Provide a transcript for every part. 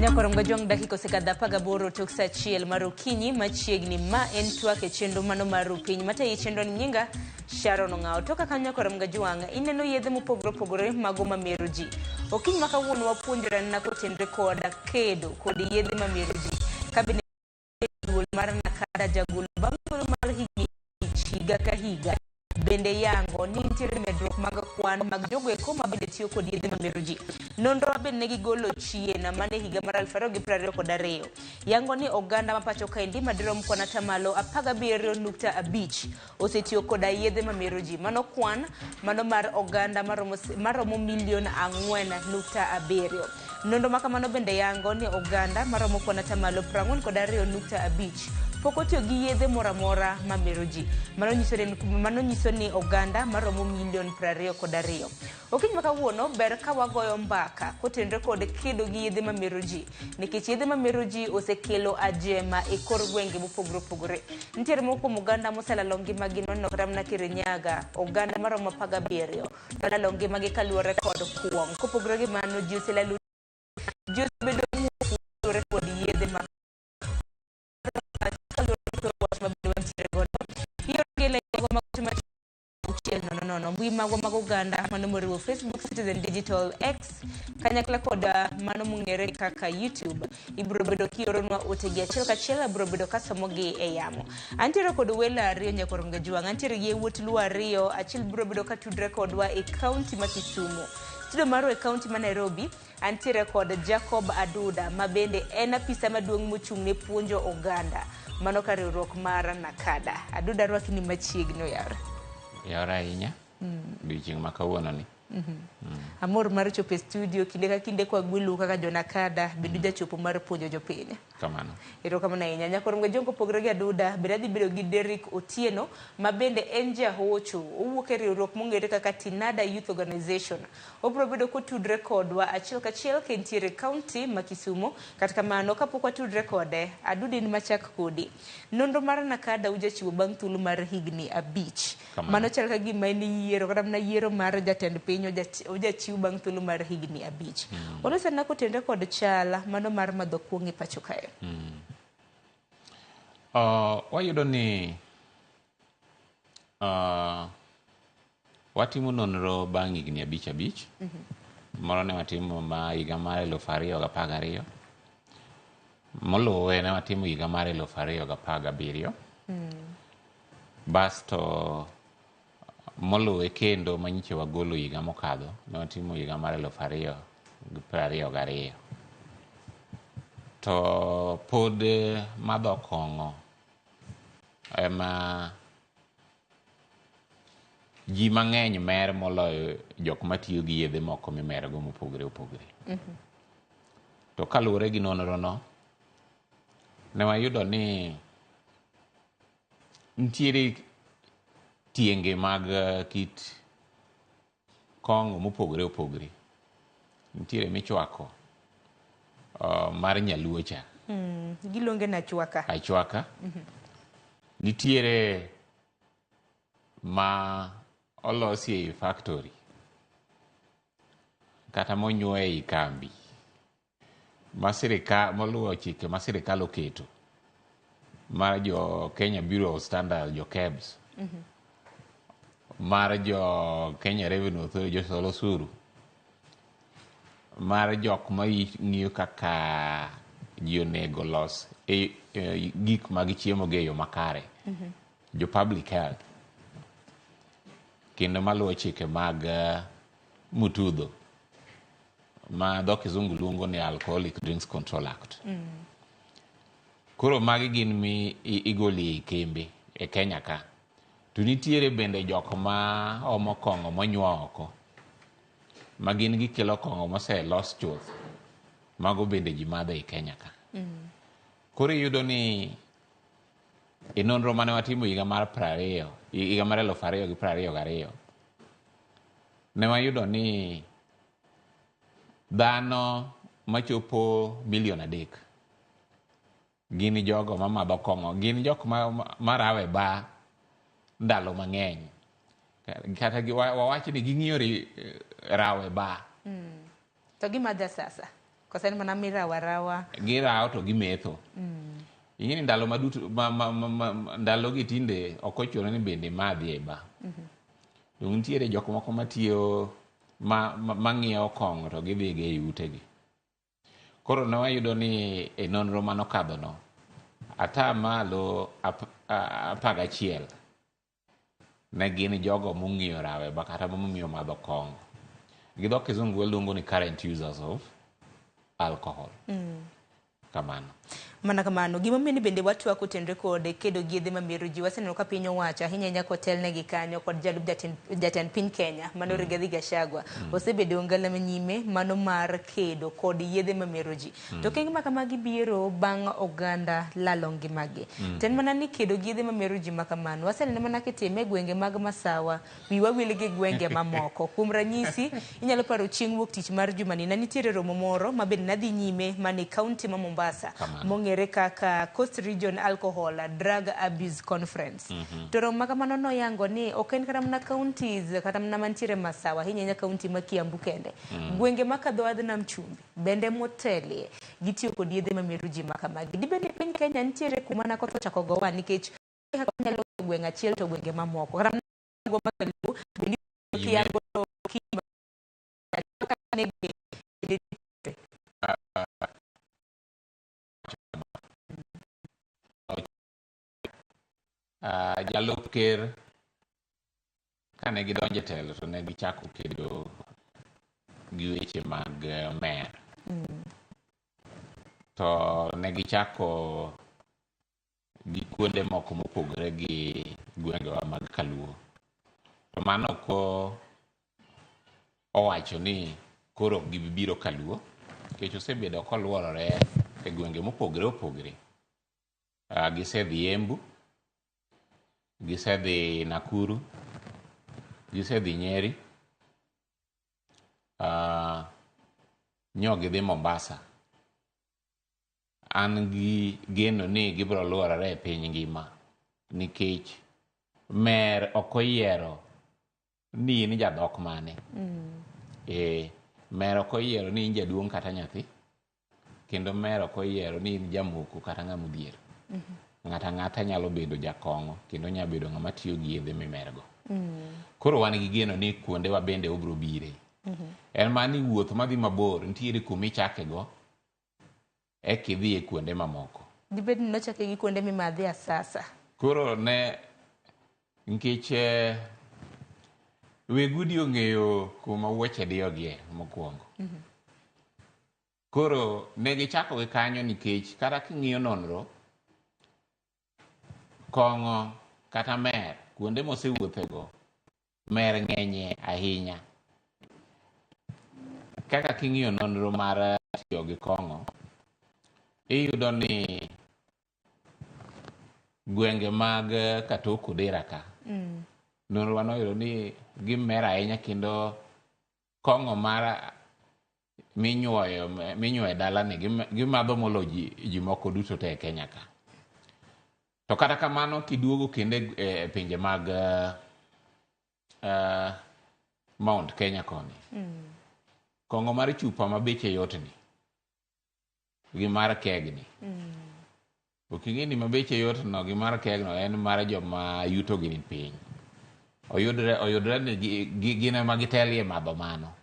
Nyakorom gajong dakiko sekadha pagaboro tok sa chiel marukinyi machiegni ma en twak e chenro mano maru piny mata e chenro nyinga Sharon Ongao toka kanyo korom gajuanga ineno yedhe mopogore opogore mago mamero ji okiny makawuono wapuonjore na kotenre koda kedo kod yedhe mamero ji kabine duol mar Nakada jagul bang' mar higni higa ka higa bende yango ni nitiere medruok mag kwan mag jogo eko ma bende tiyo kod yedhe mamero ji. Nonro bende ne gigolo chiena mane higa mar 2022 yango ni oganda ma pacho kaendi madirom kwan atamalo 17.5 osetiyo kod yedhe mamero ji. Mano kwan mano mar oganda maromo milion 4.7. Nonro makamano bende yango ni oganda maromo kwan atamalo 42.5 pok otiyo gi yedhe moramora mamero ji. Mano nyiso ni oganda maromo milion 22. Okiny makawuono ber ka wagoyo mbaka kotenre kod kedo gi yedhe mamero ji nikech yedhe mamero ji osekelo ajema e kor gwenge mopogore opogore. Nitiere moko kuom oganda moselalo ngimagi nono kata mana Kirinyaga, oganda maromo 17 nolalo ngimagi kaluwore kod kuong'. Kopogore gi mano ji oselalo osebedo muofore kod yedhe ma mbui mago mag oganda mano moriwo Facebook, Citizen Digital, X kanyakla kod mano mong'ere kaka YouTube. Ibiro bedo kioronwa otegi achiel kachiel, ibiro bedo kasomogi e yamo. Antiere kod welo ariyo Nyakorom gajuang', antiere gi yawuot luo ariyo, achiel biro bedo katudre kodwa e kaunti ma Kisumu. Studio maro e kaunti ma Nairobi antiere kod Jacob Aduda ma bende en apisa maduong' mochung' ne puonjo oganda mano ka riwruok mar Nakada. Aduda rwaki ni machiegni oyawre. Yawre ahinya. Biching makawuono ni. Amor mar chopo e studio kinde ka kinde kwa gwelu kaka jo Nakada bedo jachopo mar puonjo jopiny. Kamano. Erokamano ahinya. Nyakorom gajongo pogre gi Aduda bende adhi bedo gi Derrick Otieno ma bende en jahocho. Owuok e riwruok mong'ere kaka Tinada Youth Organization. Obiro bedo kotudre kodwa achiel kachiel kentiere kaunti ma Kisumu. Kata kamano kapok watudre kode Aduda ni machak kodi. Nonro mar Nakada ujachiwo bang' thuolo mar higni 5. Mano chal ka gima ni yiero kata na yiero mar jatend piny ojachiw bang' thuolo mar higni 5. Olosena kotenre kod chala mano mar madho kuong' e pacho kae. Wayudo ni watimo nonro bang' higni 5. Moro ne watimo ma higa mar 2012. Moluwe ne watimo higa mar 2017. Basto moluwe kendo manyiche wagolo higa mokadho ne watimo higa mar 2022. To pod madho kong'o ema ji mang'eny mer moloyo jok matiyo gi yedhe moko mimerego mopogore opogore. To kaluwore gi nonro no ne wayudo ni nitiere tienge mag kit kong'o mopogore opogore. Nitiere michwako mar nyaluo cha. Giluonge na chwaka. Achwaka. Nitiere ma olosi e factory kata monyuoe e kambi ma sirikal moluwo chike ma sirikal oketo mar jo Kenya Bureau of Standards, jo KEBS, mar jo Kenya Revenue Authority, jo solo suru, mar jok ma ng'iyo kaka ji onego los gik mag chiemo ge yo makare, jo public health, kendo maluwo chike mag mutudho ma dho kizungu luongo ni Alcoholic Drinks Control Act. Koro magi gin mi igoli kembe e Kenya ka. To nitiere bende jok ma omo kong'o monyuo oko ma gin gikelo kong'o moselos chuth mago bende ji madho e Kenya ka. Koro iyudo ni e nonro mane watimo higa mar 2022 ne wayudo ni dhano machopo milion 3 gin jogo ma madho kong'o, gin jok marawe ba ndalo mang'eny. Kata wawach ni ging'iyo rawe ba. To gimadho sasa. Kosa en mana mirawarawa. Girawo to gimetho. Ing'eni ndalo maduto ndalo gi tinde ok ochuno ni bende madhi e ba. Nitiere jok moko matiyo mang'iewo kong'o to gidhi go e utegi. Koro ne wayudo ni e nonro manokadho no, ata malo 11 ne gin jogo mong'iyo rawe ba kata mong'iyo madho kong'o. Gi dho kizungu waluongo ni current users of alcohol. Kamano. Mana kamano, gima meni bende watwako tenre kode kedo gi yedhe mamero ji. Waseneno ka piny owacho ahinya nyaka otelnegi kanyo kod jalup jatend piny Kenya mano Rigathi Gachagua osebedo ngala manyime mano mar kedo kod yedhe mamero ji. To okenge ma kamagi biro bang' oganda lalo ngimagi. To en mana ni kedo gi yedhe mamero ji ma kamano waseneno mana kitime e gwenge mag Masawa, wiwa wil gi gwenge mamoko. Kuom ranyisi, inyalo paro chieng' wuok tich mar jumani ne nitiere romo moro ma bende nadhi nyime mani kaunti ma Mombasa mong'ere kaka Coast Region Alcohol Drug Abuse Conference. To romo ma kamano noyango ni ok en kata mana counties kata mana mantiere Masawa, ahinya kaunti ma Kiambu kende. Gwenge ma kadho wadh nam chumbi bende motelie gitiyo kod yedhe mamero ji ma kamagi. Dibende piny Kenya nitiere kuma na koth ochako gowa nikech nyalo gweng' achiel to gwenge mamoko. Kata go makalu bende Kiambu Jalup ker kane gidonje telo to ne gichako kedo gi weche mag mer. To ne gichako gi kuonde moko mopogore gi gwengewa mag Kaluo. To mano ko owacho ni koro gibiro Kaluo nikech osebedo koluorore e gwenge mopogore opogore. Gisedhi Embu, gisedhi Nakuru, gisedhi Nyeri, gidhi Mombasa. An gi geno ni gibiro luorore e piny ngima nikech mer ok oyiero ni in jadhok mane. Mer ok oyiero ni in jaduong' kata nyathi, kendo mer ok oyiero ni in jamoko kata ng'ama odhier. Ng'ata ng'ata nyalo bedo jakong'o kendo nyalo bedo ng'ama tiyo gi yedhe mimergo. Koro wan gi geno ni kuonde wa bende obiro bire. En mani wuoth madhi mabor nitiere kuma ichake go e kidhi e kuonde mamoko. Dibed ni nochake gi kuonde mimadhe asasa. Koro ne nikech wegudi ong'eyo kuma wuoche diyogie mokwongo. Koro ne gichako gi kanyo nikech kata king'iyo nonro, kong'o kata mer kuonde mosewuothego mer ng'enye ahinya. Kaka king'iyo nonro mar tiyo gi kong'o, iyudo ni gwenge mag Katoko Dera ka nonro wanoyudo ni gimer ahinya kendo kong'o mar minyuoyo e dalani gimadho molo ji moko duto te e Kenya ka. To kata kamano kiduogo kende e pinje mag Mount Kenya koni, kong'o mar chupa ma beche yot ni gi mar kegni. Ok ing'e ni ma beche yot no gi mar kegno en mar joma yuto gi ni piny. Oyudre ni gin ema gitelie madho mano.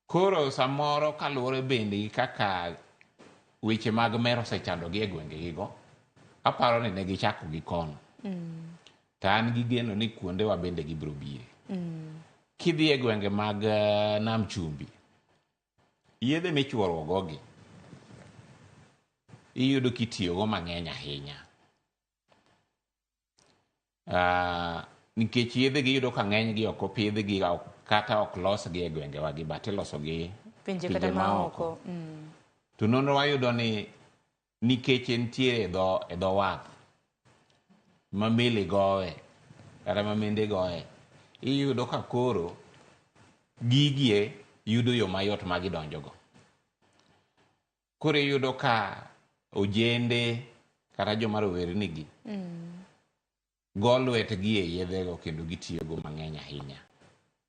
Koro samoro kaluwore bende gi kaka weche mag mer osechandogi e gwenge gigo, aparo ni ne gichako gi kono. To an gi geno ni kuonde wa bende gibiro bire. Kidhi e gwenge mag nam chumbi, yedhe michuoro gogi iyudo kitiyogo mang'eny ahinya. Nikech yedhe gi iyudo ka ng'eny gi ok opidh gi kata ok los gi e gwenge wa gi but iloso gi pinje kata maoko. To nonro wayudo ni nikech nitiere e dho wath ma meli gowe kata ma mende gowe, iyudo ka koro gigie yudo yo mayot ma gidonjogo. Koro iyudo ka ojende kata joma rowerni gi go lwetgi e yedhego kendo gitiyogo mang'eny ahinya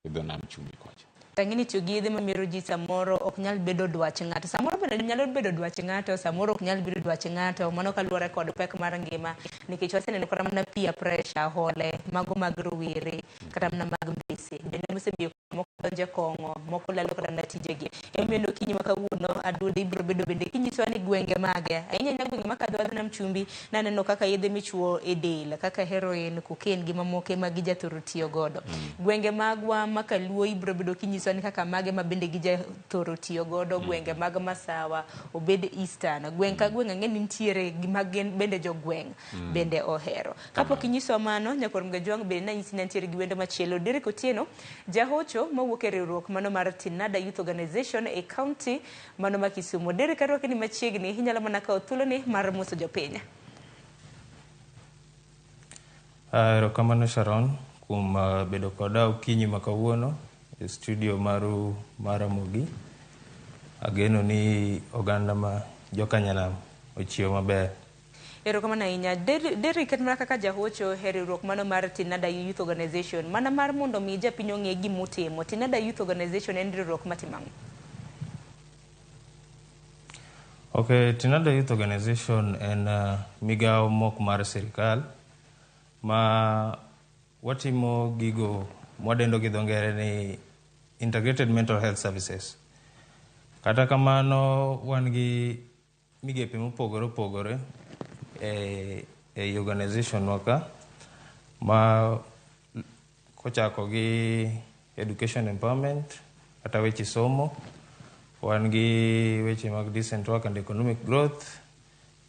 e dho nam chumbi kocha. tangini tiyo gi yedhe mamero ji samoro ok nyal bedo dwach ng'ato, samoro bende nyalo bedo dwach ng'ato, samoro ok nyal bedo dwach ng'ato, mano kaluwore kod pek mar ngima, nikech waseneno kata mana peer pressure, hole, mago mag rowere, kata mana mag mbese, bende mosemiyo moko donje kong'o, moko lalo kata mana tijegi. Emomiyo kinyi ma kawuono Adude ibiro bedo bende kinyisowa ni gwenge mage, ahinya ahinya gwenge makadho adho nam chumbi, naneno kaka yedhe michuo e del, kaka heroin, cocaine gi mamoko ma gijathoro tiyo godo. Gwenge magwa makaluo ibiro bedo kinyisowa ni kaka mage ma bende gijathoro tiyo godo, gwenge mag Masawa, obed Eastern, gweng' ka gweng' ang'e ni nitiere gima bende jogweng' bende ohero. Kapok inyisowa mano, nyakor mga jwang' bende nanyisi ni nitiere gi wendo machielo. Derek Otieno, jahocho mawuok e riwruok mano mar Tinada Youth Organization e kaunti mano ma Kisumu. Derek, arwaki ni machiegni, inyalo mana kawo thuoloni mar moso jopiny. Erokamano Sharon kuom bedo koda okinyi ma kawuono e studio maru mar Ramogi. Ageno ni oganda ma jokanyanam ochiew maber. Erokamano ahinya. Derek, kata mana kaka jahocho e riwruok mano mar Tinada Youth Organization, mana mar mondo mi japiny ong'e gimutimo, Tinada Youth Organization en riwruok matimo ang'o? Okay, Tinada Youth Organization en migawo mok mar sirikal ma watimo gigo mwadendo gi dho ngere ni Integrated Mental Health Services. Kata kamano wan gi migepe mopogore opogore e organization waka, ma kochako gi education empowerment kata weche somo, wan gi weche mag decent work and economic growth,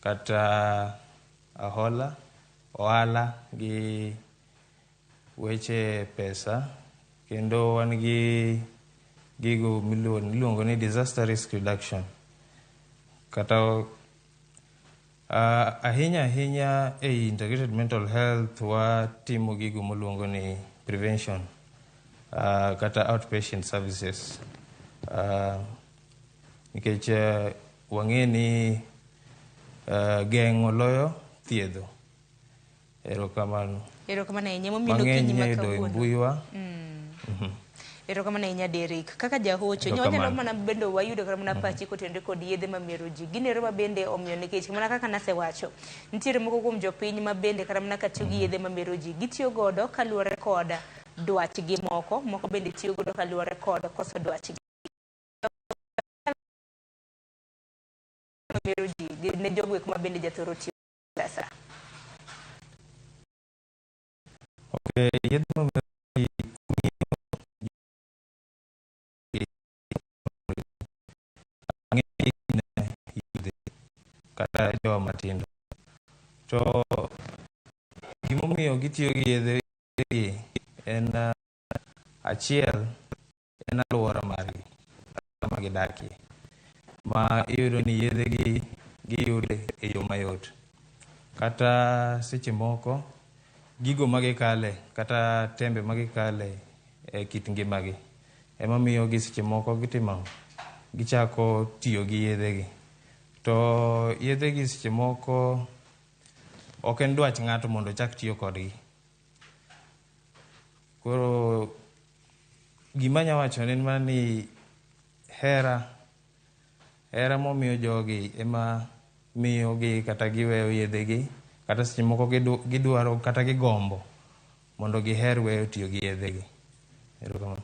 kata ohala gi weche pesa, kendo wan gi gigo miluongo ni disaster risk reduction. Kata ahinya ahinya e integrated mental health watimo gigo miluongo ni prevention, kata outpatient services, nikech wang'e ni geng'o loyo thiedho. Erokamano. Erokamano ahinya. Momiyo kinyi ma kawuono. Mbuiwa. Erokamano ahinya Derek. Kaka jahocho, nyalo mana bende wayudo kata mana pachi kotenore kod yedhe mamero ji. Ginero ma bende omiyo nikech mana kaka nasewacho, nitiere moko kuom jopiny ma bende kata mana katiyo gi yedhe mamero ji, gitiyo godo kaluwore kod dwachgi moko bende tiyo godo kaluwore kod koso dwachgi. Mamero ji ne jogwek ma bende jathoro tiyo pesa. Okay, yedhe mamero ji kata joma matindo. To gimomiyo gitiyo gi yedhe gi en achiel en alwora margi ma gidakie, ma iyudo ni yedhe gi giyude e yo mayot. Kata seche moko gigo magikale kata tembe magikale e kit ngimagi emamiyo gi seche moko gitimo, gichako tiyo gi yedhe gi. To yedhe gi seche moko ok en dwach ng'ato mondo chak tiyo kodgi. Koro gima nya wacho en mana ni hera momiyo jogi ema miyo gi kata giweyo yedhe gi, kata seche moko gidwaro kata gigombo mondo giher weyo tiyo gi yedhe gi. Erokamano.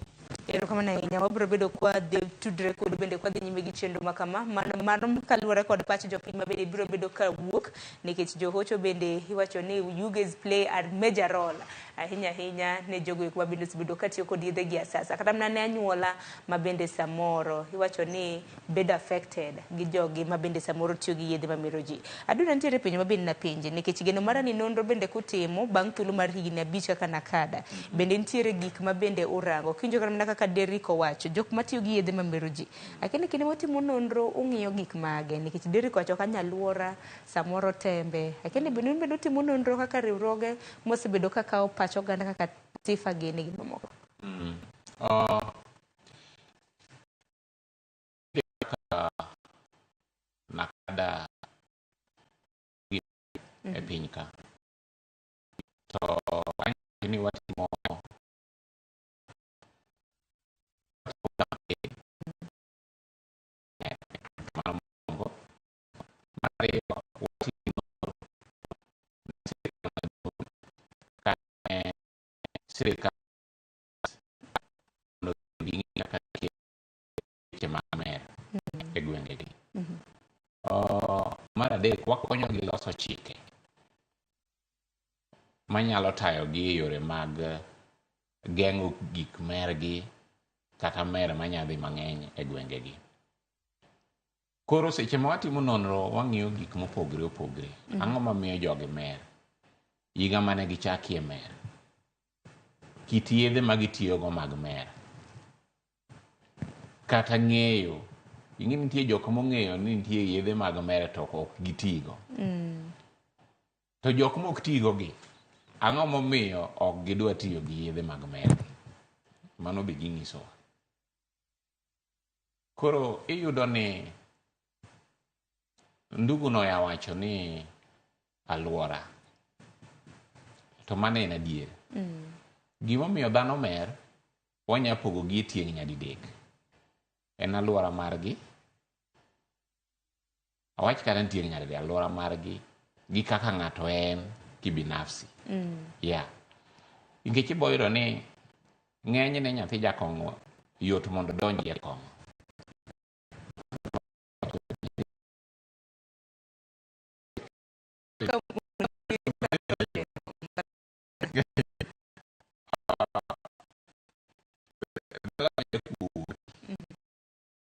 Erokamano ahinya. Wabiro bedo kwa tudre kod bende kwa dhi nyime gi chenro makama, mano kaluwore kod pach jopiny ma bende biro bedo ka wuok, nikech johocho bende iwacho ni you guys play a major role ahinya ahinya ne jogo ma bende osebedo katiyo kod yedhe gi asasa, kata mana ne anyuola ma bende samoro iwacho ni bedo affected gi jogi ma bende samoro tiyo gi yedhe mamero ji. Aduna nitiere penjo ma bende napenje, nikech geno mara ni nonro bende kutimo bang' thuolo mar higni 5 kaka nakada, bende nitiere gik ma bende urango kinjo kata mana kaka Derek owacho, jok matiyo gi yedhe mamero ji, lakini kinde motimo nonro ung'iyo gik mage, nikech Derek wacho kanya alwora samoro tembe, lakini bende utimo nonro kaka riwruoge mosebedo ka kawo pach oganda kaka Tifa Gini gi mamoko. Nakada e piny ka, to ni watimo sirikal kaka keche mamer e gwengegi. Mar adek, wakonyo gi loso chike manyalo tayogi e yore mag geng'o gik mergi kata mer manyadhi mang'eny e gwengegi. Koro seche ma watimo nonro, wang'iyo gik mopogre opogre. Ang'o mamiyo jogi mer? Higa mane gichakie mer? Kit yedhe ma gitiyogo mag mer? Kata ng'eyo, ing'e nitie jok mong'eyo ni nitie yedhe mag mer to ok gitigo. To jok mok tigo gi, ang'o momiyo ok gidwa tiyo gi yedhe mag mer? Mano be ging'isowa. Koro iyudo ni ndugu no ya wacho ni aluora, to mano en adier. Gimomiyo dhano mer, wanya pogo gi e tieng' nyadidek. En aluora margi, awach kata tieng' nyadidek, aluora margi gi kaka ng'ato en kibinafsi. Nikech iboyudo ni ng'enyne nyathi jakong'o yot mondo donji e kong'o.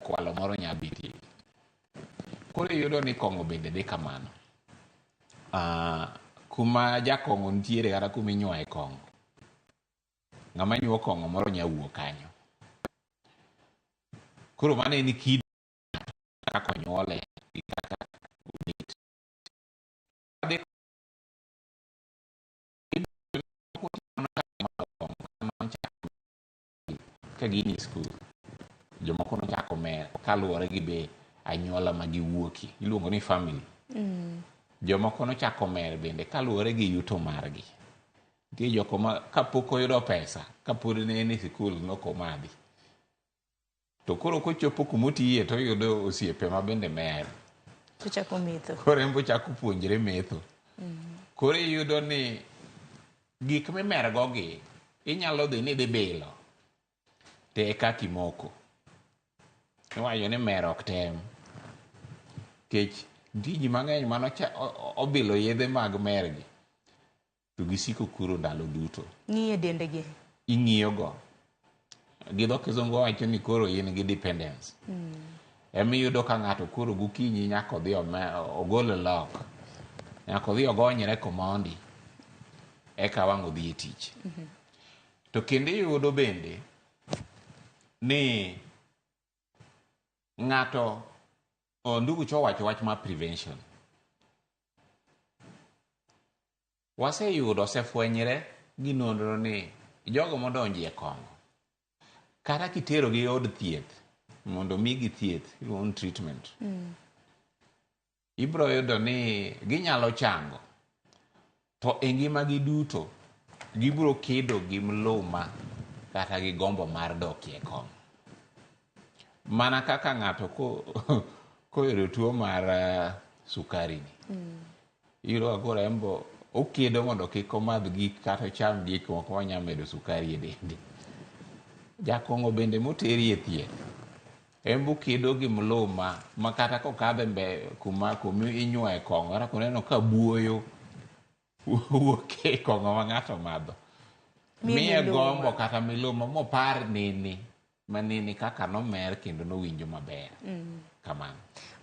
Kwalo moro nyabiti. Koro iyudo ni kong'o bende dhi kamano. Kuma jakong'o nitiere kata kuma inyuaye kong'o, ng'ama nyuo kong'o moro nyawuo kanyo. Koro mano en kido kaka onyuole gi kaka obet. Ka gini skul, jomoko nochako mer kaluwore gi be anyuola ma giwuoki, iluongo ni family. Jomoko nochako mer bende kaluwore gi yuto margi. Nitie joko ma kapok oyudo pesa, kapod ne en e sikul nokomadhi. To koro kochopo kumotiye to oyudo osiepe ma bende mer. Tochako metho. Koro en bochako puonjre metho. Koro iyudo ni gik mimergo gi, inyalo dhi ni dhi bilo, te eka kimoko. Iwacho ni mer ok tem. Kech nitie ji mang'eny mano obilo yedhe mag mer gi, to gisiko kuro ndalo duto. Ng'iye dendegi. Ing'iyogo. Gi dho kizungu wacho ni koro in gi dependence. Emiyudo ka ng'ato koro gokinyi nyaka odhi ogol lock, nyaka odhi ogonyre komondi, eka wang' odhi e tich. To kendo iyudo bende ni ng'ato, ndugu cho wacho wach ma prevention. Waseyudo, osefwenyre gi nonro ni jogo modonji e kong'o, kata kitero gi od thieth mondo migi thieth, iluongo ni treatment, ibro yudo ni ginyalo chango, to e ngimagi duto gibro kedo gi mluma kata gi gombo mar dokie kong'o. Mana kaka ng'ato koyudo tuo mar sukari ni, iyudo koro embo okedo mondo kik omadh gik kata ocham gik moko manyalo medo sukari e dende. Jakong'o bende moteri e thieth, embo kedo gi mluma ma kata kokadhe kuma inyuaye kong'o, kata kuneno ka buoyo wuok e kong'o ma ng'ato madho, miye gombo kata miluma mopar nini manini kaka nomer kendo nowinjo maber. Kamano.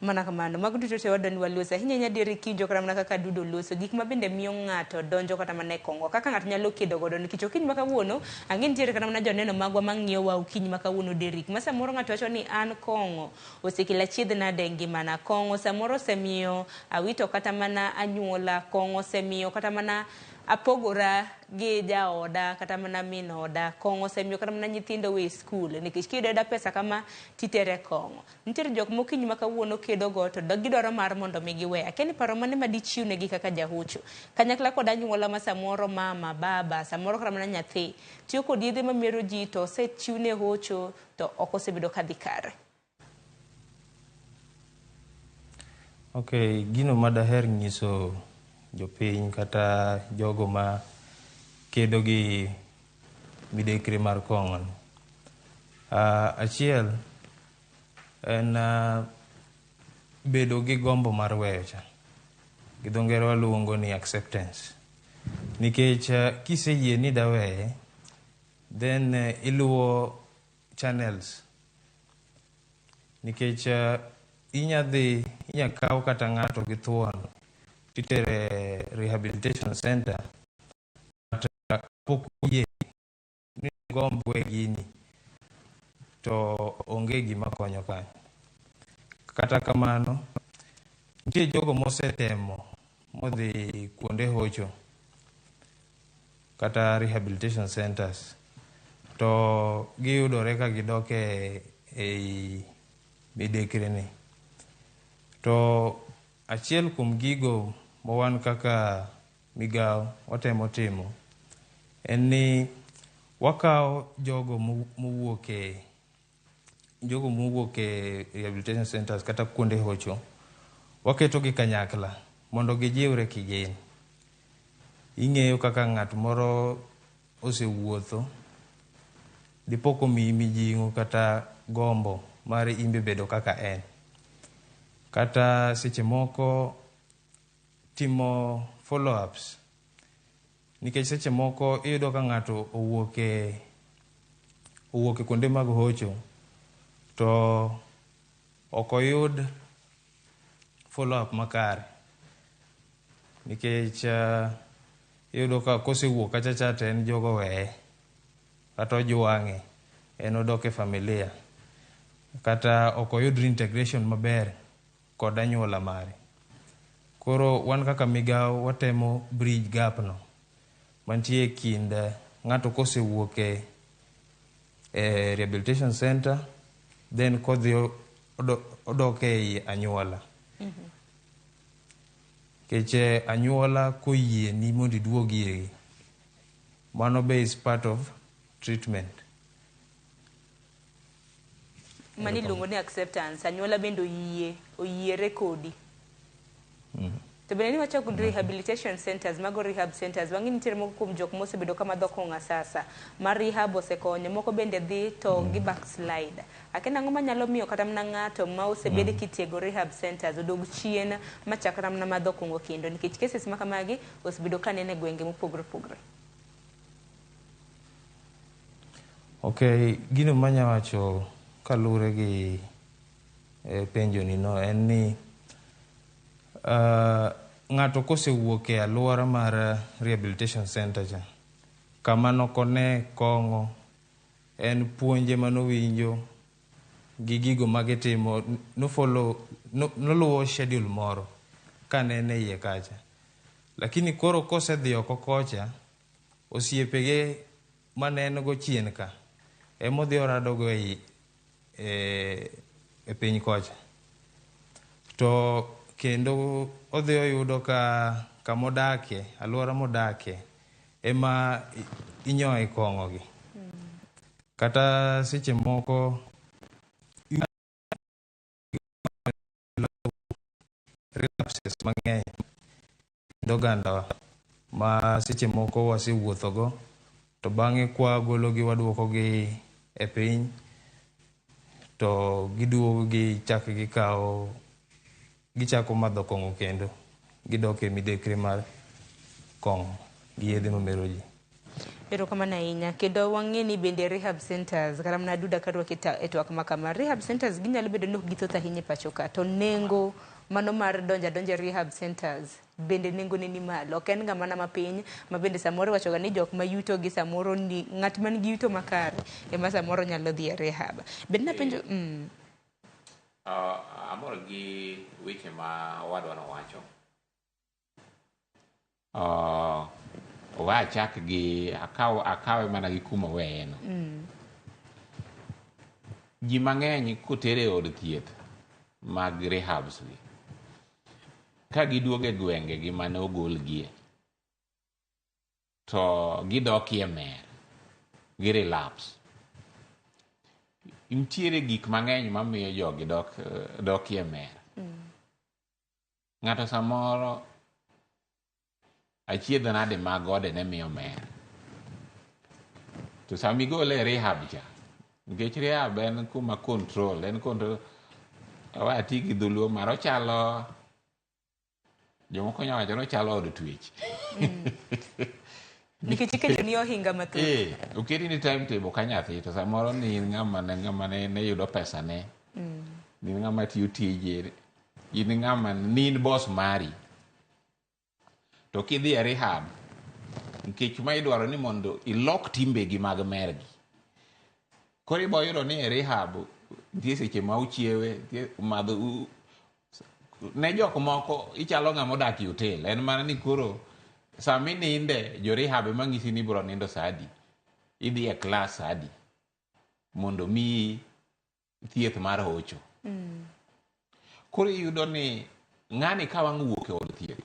Mana kamano, mago duto te wadani waloso ahinya nyadiri kinjo kata mana kaka dudo loso gik ma bende miyo ng'ato donjo kata mana e kong'o, kaka ng'ato nyalo kedo godo nikech okinyi ma kawuono ang'e nitiere kata mana joneno magwa mang'iyo wa okinyi ma kawuono Derrick, ma samoro ng'ato wacho ni an kong'o osekela chiedh nade e ngimana, kong'o samoro osemiyo awito kata mana anyuola, kong'o osemiyo kata mana apogora gi jaoda kata mana min oda, kong'o osemiyo kata mana nyithindo we skul nikech kiyudo pesa kama titere kong'o. Nitiere jok mokinyi ma kawuono kedo go to gidwaro mar mondo mi giwe. Akeni paro mane ma dichiw negi kaka jahocho kanyakla kod anyuola ma samoro mama, baba, samoro kata mana nyathi tiyo kod yedhe ma mero ji to osechiwne hocho to ok osebedo kadhi kare. Okay, gino ma daher nyiso jopiny kata jogo ma kedo gi midekre mar kong'o. Achiel en bedo gi gombo mar weyo cha. Gi dho ngere waluongo ni acceptance. Nikech kiseyie ni daweye, then iluwo channels. Nikech inya kaw kata ng'ato gi thuon titere rehabilitation center kata pok oyie ni gomb we gini to onge gima konyo kanyo. Kata kamano, nitie jogo mosetemo modhi kuonde hocho kata rehabilitation centers to giyudore ka gidok ei midekre ni. To achiel kuom gigo ma wan kaka migao watemo timo en ni wakawo jogo mowuok e rehabilitation centers kata kuonde hocho, waketo gi kanyakla mondo gijiwre kigin. Ing'eyo kaka ng'at moro osewuotho, dipoko miyi mijing'o kata gombo mar imbe bedo kaka en. Kata seche moko timo follow-ups. Nikech seche moko iyudo ka ng'ato owuok e kuonde mag hocho to ok oyud follow-up makare. Nikech iyudo ka kosewuok kacha to en jogo weye kata ojwang'e, en odok e familia, kata ok oyud reintegration maber kod anyuola mare. Koro wan kaka migao watemo bridge gap no mantie kind ng'ato kosewuok e rehabilitation center then kodhi odok e anyuola. Keche anyuola koyie ni mondo iduogi irgi, mano be is part of treatment. Mani luongo ni acceptance, anyuola bende oyiere kodi. To bende ni wacho rehabilitation centers, mago rehab centers, wang'e nitiere moko kuom jok mosebedo kama dho kong'a sasa, mar rehab osekonyo, moko bende dhi to gi backslide. Akena ang'o manyalo miyo kata mana ng'ato ma osebede kitiego rehab centers odog chien machakra mana madho kong'o kendo, nikech cases ma kamagi osebedo ka nene gwenge mopogre opogre. Okay, gino manyawacho kalure gi penjo ni no en ni ng'ato kosewuok e alwora mar rehabilitation center cha, kama nokone kong'o en puonje manowinjo gi gigo magitimo, noluwo schedule moro kanene iye kacha. Lakini koro kosedhi oko kocha, osiepege maneno go chien ka emodhi orado go e piny kocha. To kendo odhi oyudo ka kamodake, alwora modake ema inyoe kong'o gi. Kata seche moko relapses mang'eny doganda ma seche moko wasewuotho go, to bang'e kwa gologi waduoko gi e piny, to giduogo gichako madho kong'o kendo gidok e midekre mar kong'o gi yedhe mamero ji. Erokamano ahinya. Kendo wang'e ni bende rehab centers kata mana aduda karwak e twak makama, rehab centers ginyalo bedo ni ok githoth ahinya e pacho ka, to nengo mano mar donja rehab centers bende nengo ne ni malo, ok en ga mana mapiny, ma bende samoro wacho ga ni jok ma yuto gi samoro ni ng'at man gi yuto makare ema samoro nyalo dhi e rehab. Bende napenjo amor gi weche ma wadwa nowacho. Wachak gi akawe mana gi kuma weye no. Ji mang'eny kotere od thieth mag rehabs gi, ka giduogo e gwenge gi mane ogolgie, to gidokie mer, gi relapse. Nitiere gik mang'eny mamiyo jogi dokie mer. Ng'ato samoro achiedho nade mag ode ne miyo mer. to sami gole rehab cha nikech rehab en kuma control en control awati gi dhuluo maro chalo jomoko nyawacho no chalo od twech nikech iketo ni ohinga mathoth oketi ni timetable ka nyathi to samoro ni ng'ama ne yudo pesa ne ni ng'ama tiyo tije in ng'ama ni boss mari to kidhi e rehab nikech ma idwaro ni mondo ilok timbegi mag mergi koro ibo yudo ni e rehab nitie seche ma uchiewe madho ne jok moko ichalo ng'ama odak e hotel en mana ni koro sami ninde jo rehab mang'isi ni biro nindo sadi idhi e klas sadi mondo mi thieth mar hocho koro iyudo ni ng'ani ka wang' wuok e od thieth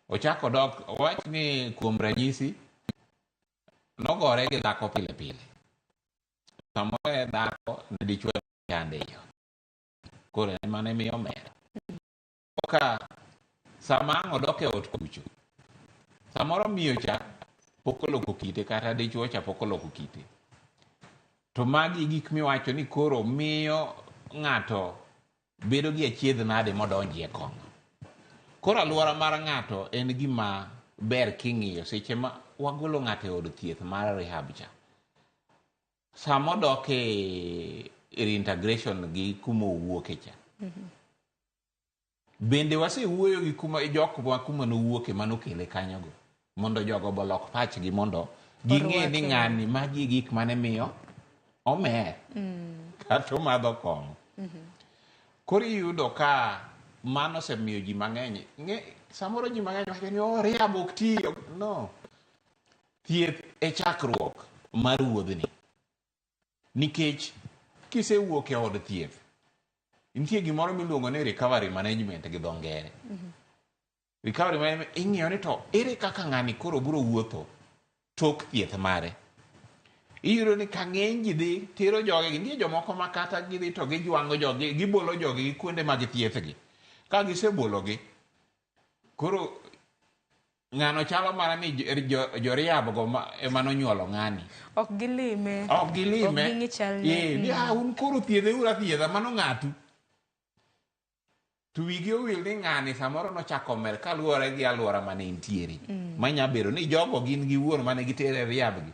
ochako dok wach ni kuom ranyisi nogore gi dhako pile pile samoro e dhako ne dichwo chande iyo koro en mana miyo mer ka sama ang' odok e ot kucho samoro miyo cha pok oloko kite kata dichwo cha pok oloko kite to magi gik miwacho ni koro miyo ng'ato bedo gi achiedh nade modonji e kong'o koro alwora mar ng'ato en gima ber king'iyo seche ma wagolo ng'ato e od thieth mar rehab cha sama odok e reintegration gi kuma owuoke cha bende wasewuoyo gi kuma nowuoke manokele kanyogo mondo jogo bolok pachgi mondo ging'e ni ng'ani magi gik mane miyo omer kata omadho kong'o koro iyudo ka mano osemiyo ji mang'eny samoro ji mang'eny wacho ni rehab ok tiyo no thieth e chakruok mar wuodhni nikech kisewuok e od thieth nitie gimoro miluongo ni recovery management gi dho ngere recovery management ing'iyo ni to ere kaka ng'ani koro biro wuotho tok thieth mare iyudo ni ka ng'eny ji dhi tero jogegi nitie jomoko ma kata gidhi to gijwang'o jogi gibolo jogegi kuonde mag thiethgi ka gisebologi koro ng'ano chalo mana ni jo rehab go ema nonyuolo ng'ani ok gilime ni un koro thiedheuru athiedha mano ng'atu to wigi owil ni ng'ani samoro nochako mer kaluwore gi alwora mane intiere manya bedo ni jogo gin gi wuon mane gitere rehab gi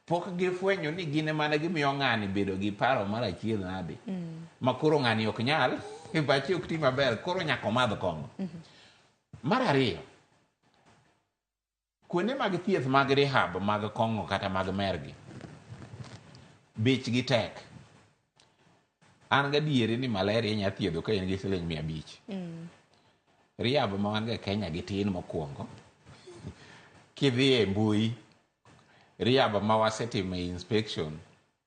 pok gifwenyo ni gin mane gimiyo ng'ani bedo gi paro mar achiedh nade ma koro ng'ani ok nyal bache ok ti maber koro nyaka omadh kong'o mar ariyo kuonde mag thieth mag rehab mag kong'o kata mag mergi bechgi tek an gadiere ni malaria inya thiedho ka in gi siling 500 rehab ma wan ga Kenya gitin mokwongo kidhi e mbui rehab ma wasetimo inspection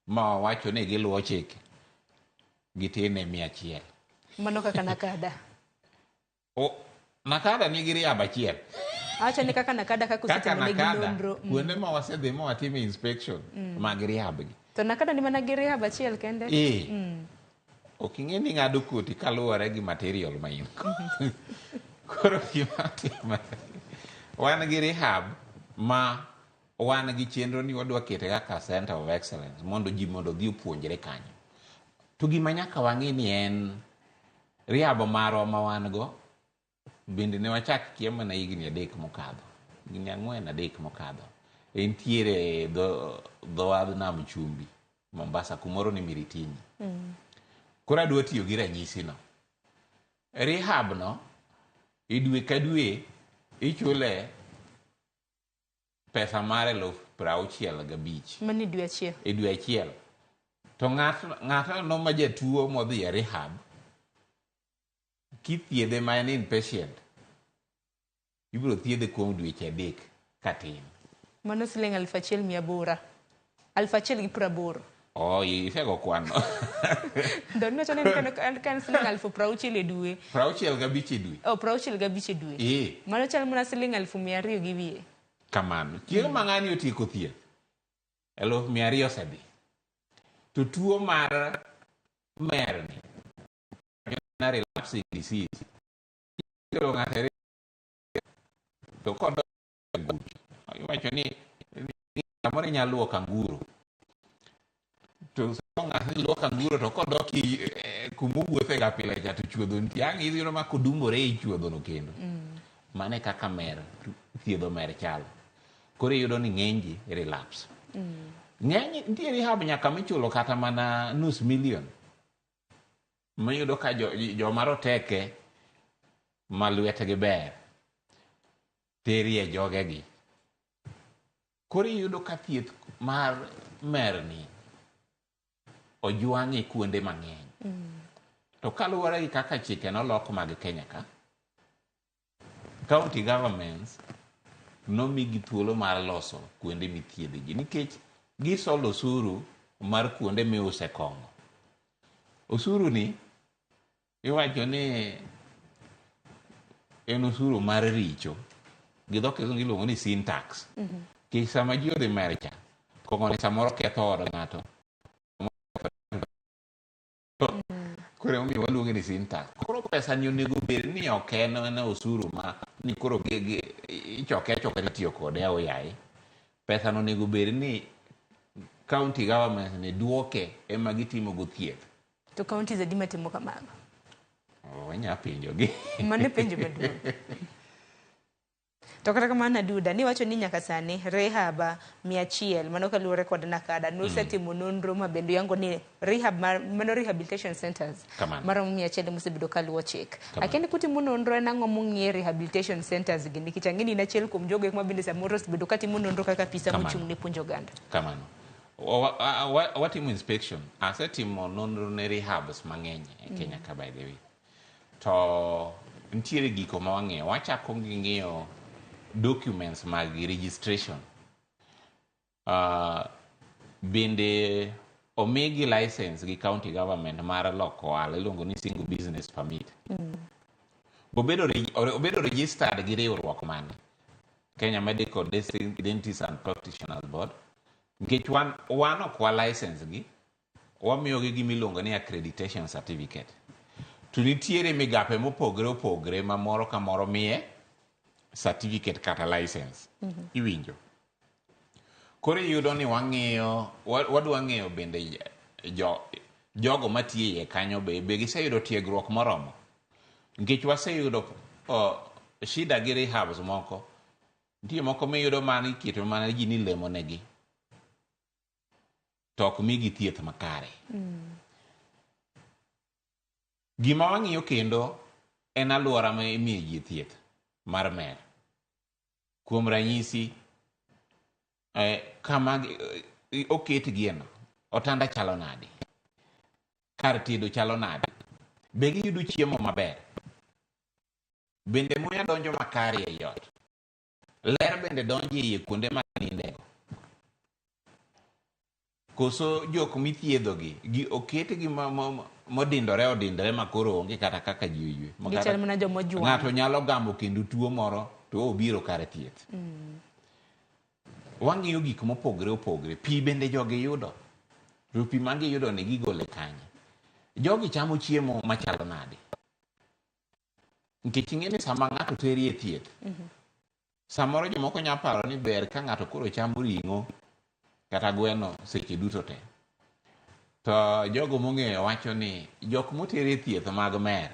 ma wacho ni giluwo chike gitin e 100 mano kaka Nakada Nakada nigi rehab achiel acha ni kaka Nakada kaka usetimo negi nonro kuonde ma wasedhi ma watimo inspection mag rehab gi to Nakada ni mana gi rehab achiel kende ok ing'e ni ng'ado koti kaluwore gi material ma in koro gima wan gi rehab ma wan gi chenro ni wadwa kete kaka center of excellence mondo ji mondo dhi opuonjre kanyo to gima nyaka wang'e ni en rehab marwa ma wan go bende ne wachak kie mana higni 3 mokadho higni 4-3 mokadho entiere dho wadh nam chumbi Mombasa kumoro ni Miritini koro adwa tiyo gi ranyisi no rehab no dwe ka dwe ichule pesa mare 65,000 mani dwe achiel e dwe achiel to ng'ato no ma jatuo modhi e rehab kithiedhe ma en inpatient ibiro thiedhe kuom dweche 3 katin mano siling 1,800 1,180 isego kwano don no chanen kan siling 60,000 e dwe 65 e dwe 65 e dwe mano chal mana siling 200,000 gi wiye kamano chieng' ma ng'ani otieko thieth 200,000 osedhi to tuo mar merni relapsing disease to kodo iwacho ni samoro inyalo luwo kanguro to ng'ato luwo kanguro to kodoki kumowuothe ga pile cha to chuodho nitie ang' iyudo ma kodumbore e chuodhono kendo mane kaka mer thiedho mer chalo koro iyudo ni ng'eny ji relapse ng'eny nitie rehab nyaka michulo kata mana $500,000 mayudo ka joma roteke ma lwetgi ber terie jogegi koro iyudo ka thieth mar merni ojwang'e kuonde mang'eny to kaluwore gi kaka chike nolok mag Kenya ka county governments nomigi thuolo mar loso kuonde mithiedhe ji nikech gisolo osuru mar kuonde miuse kong'o. Osuru ni iwacho ni en osuru mar richo gi dho kisungu iluongo ni sin tax. Kech sama ji odhi Mercha kong'o ni samoro ketho od ng'ato koro omiyo waluonge ni sin tax. Koro pesa ni onego bed ni ok en osuru ma ni koro ichoke achoka itiyo kode aoyaye. Pesa no onego bed ni county government ne duoke ema gitimo go thieth. To counties adi matimo kamago? Wanya penjogi. Mane penjo maduong'. To kata kamano Aduda ni wacho ni nyaka sani rehab 100 mano kaluwore kod Nakada nosetimo nonro mabendo yango ni rehab mano rehabilitation centers maromo 100 mosebedo kaluwo chik. Akende kutimo nonro en ang'o mong'e rehabilitation centers gi nikech ang'e ni achiel kuom jogo ma bende samoro osebedo katimo nonro kaka pisa mochung' ne puonjo oganda. Kamano. Watimo inspection asetimo nonro ne rehabs mang'eny e Kenya ka by the way. To nitiere giko ma wang'iyo wachako gi ng'iyo documents mag registration bende omigi license gi county government mar loko ohala iluongo ni single business permit obedo registered gi riwruok mane Kenya Medical Dentists and Practitioners Board nikech wan ok wa license gi wamiyogi gimiluongo ni accreditation certificate to nitiere migape mopogre opogre ma moro ka moro miye certificate kata license iwinjo koro iyudo ni wadwa ng'eyo bende jogo matiye kanyo be giseyudo tiegruok moromo nikech waseyudo shida gi rehabs moko nitie moko miyudo mana iketo mana ji ni lemo negi to ok migi thieth makare gima wang'iyo kendo en alwora ma imiyo ji thieth mar mer kuom ranyisi kama oketgieno otanda chalo nade kar tedo chalo nade be giyudo chiemo maber bende muya donjo makare ei ot ler bende donjo iye kuonde ma nindego koso jok mithiedhogi gi oketgi odindore makoro onge kata kaka ji oywe ng'ato nyalo gamo kendo tuo moro to obiro kar thieth wang'iyo gik mopogre opogre pi bende jogi yudo to pi magiyudo ni gigole kanye jogi chamo chiemo machalo nade nikech ing'e ni sama ng'ato teri e thieth samoro jomoko nya paro ni ber ka ng'ato koro chamo ring'o kata gweno seche duto te to jogo mong'eyo wacho ni jok motere thieth mag mer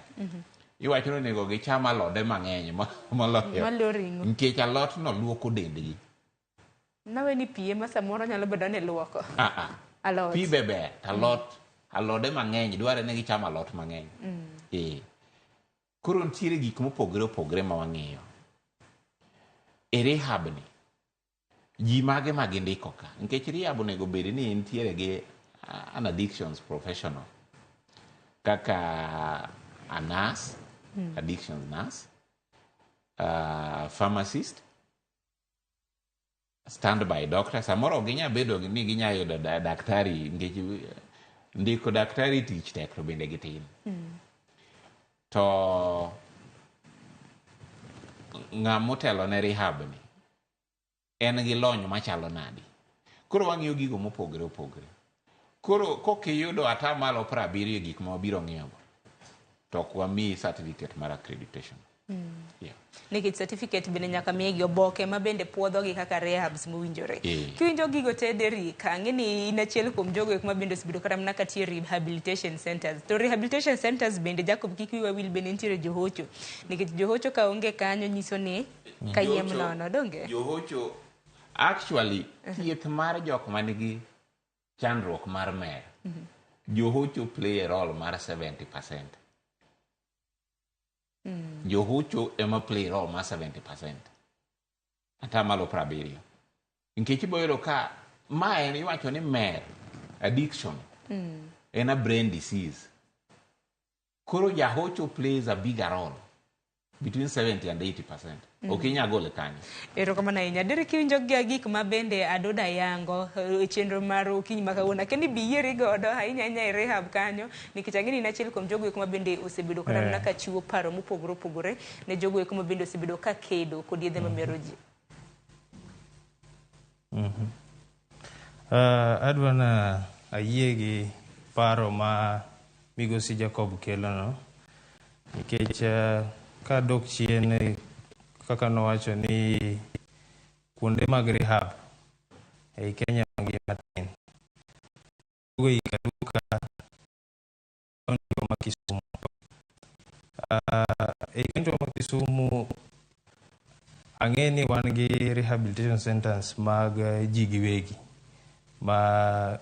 iwacho ni onego gicham alode mang'eny moloyo ring'o nikech alot no luoko dendgi nawe ni pie ma samoro nyalo bedo ni luoko alot pi be ber alode mang'eny dware ni gicham alot mang'eny koro nitiere gik mopogre opogre ma wang'iyo e rehab ni ji mage ma gindiko ka nikech rehab onego bed ni nitiere gi an addictions professional kaka a nurse addictions nurse pharmacist standby doctor samoro ginya bedo ni ginya yudo daktari nikech ndiko daktari tich tek to bende gitin to ng'amotelo ne rehab ni en gi lony machalo nadi koro wang'iyo gigo mopogre opogre koro kokiyudo atamalo 70 gik ma wabiro ng'iyogo to ok wamiyi certificate mar accreditation Yeah. Nikech certificate bende nyaka migi oboke ma bende puodhogi kaka rehabs mowinjore. Kiwinjo gigo te Derrick, ang'e ni in achiel kuom jogo ma bende osebedo kata mana katie rehabilitation centers. To rehabilitation centers bende Jacob kik wiwa wil bende nitiere johocho. Nikech johocho ka onge kanyo nyiso ni kayiem nono donge. Johocho actually thieth mar jok manigi chandruok mar mer. Johocho play a role mar 70%. Johocho ema play role mar 70%. Ata malo 70. Nikech iboyero ka ma en iwacho ni mer addiction en a brain disease. Koro jahocho plays a bigger role between 70 and 80%. Okinya gole kanyo. Erokamano ahinya. Derrick, kiwinjo gik ma bende Adoda yango chenro mar okinyi ma kawuono kendi biyieri godo ahinya e rehab kanyo nikech ang'e ni in achiel kuom jogo ma bende osebedo kata mana ka chiwo paro mopogore opogore ne jogo ma bende osebedo ka kedo kod yedhe mamero ji. Adwa na ayie gi paro ma migosi Jacob kelo no nikech ka dok chien kaka nowacho ni kuonde mag rehab ei Kenya ngima tin. Ugo ikaduka onjo ma Kisumu. Ei onjo ma Kisumu ang'e ni wan gi rehabilitation centers mag ji giwegi ma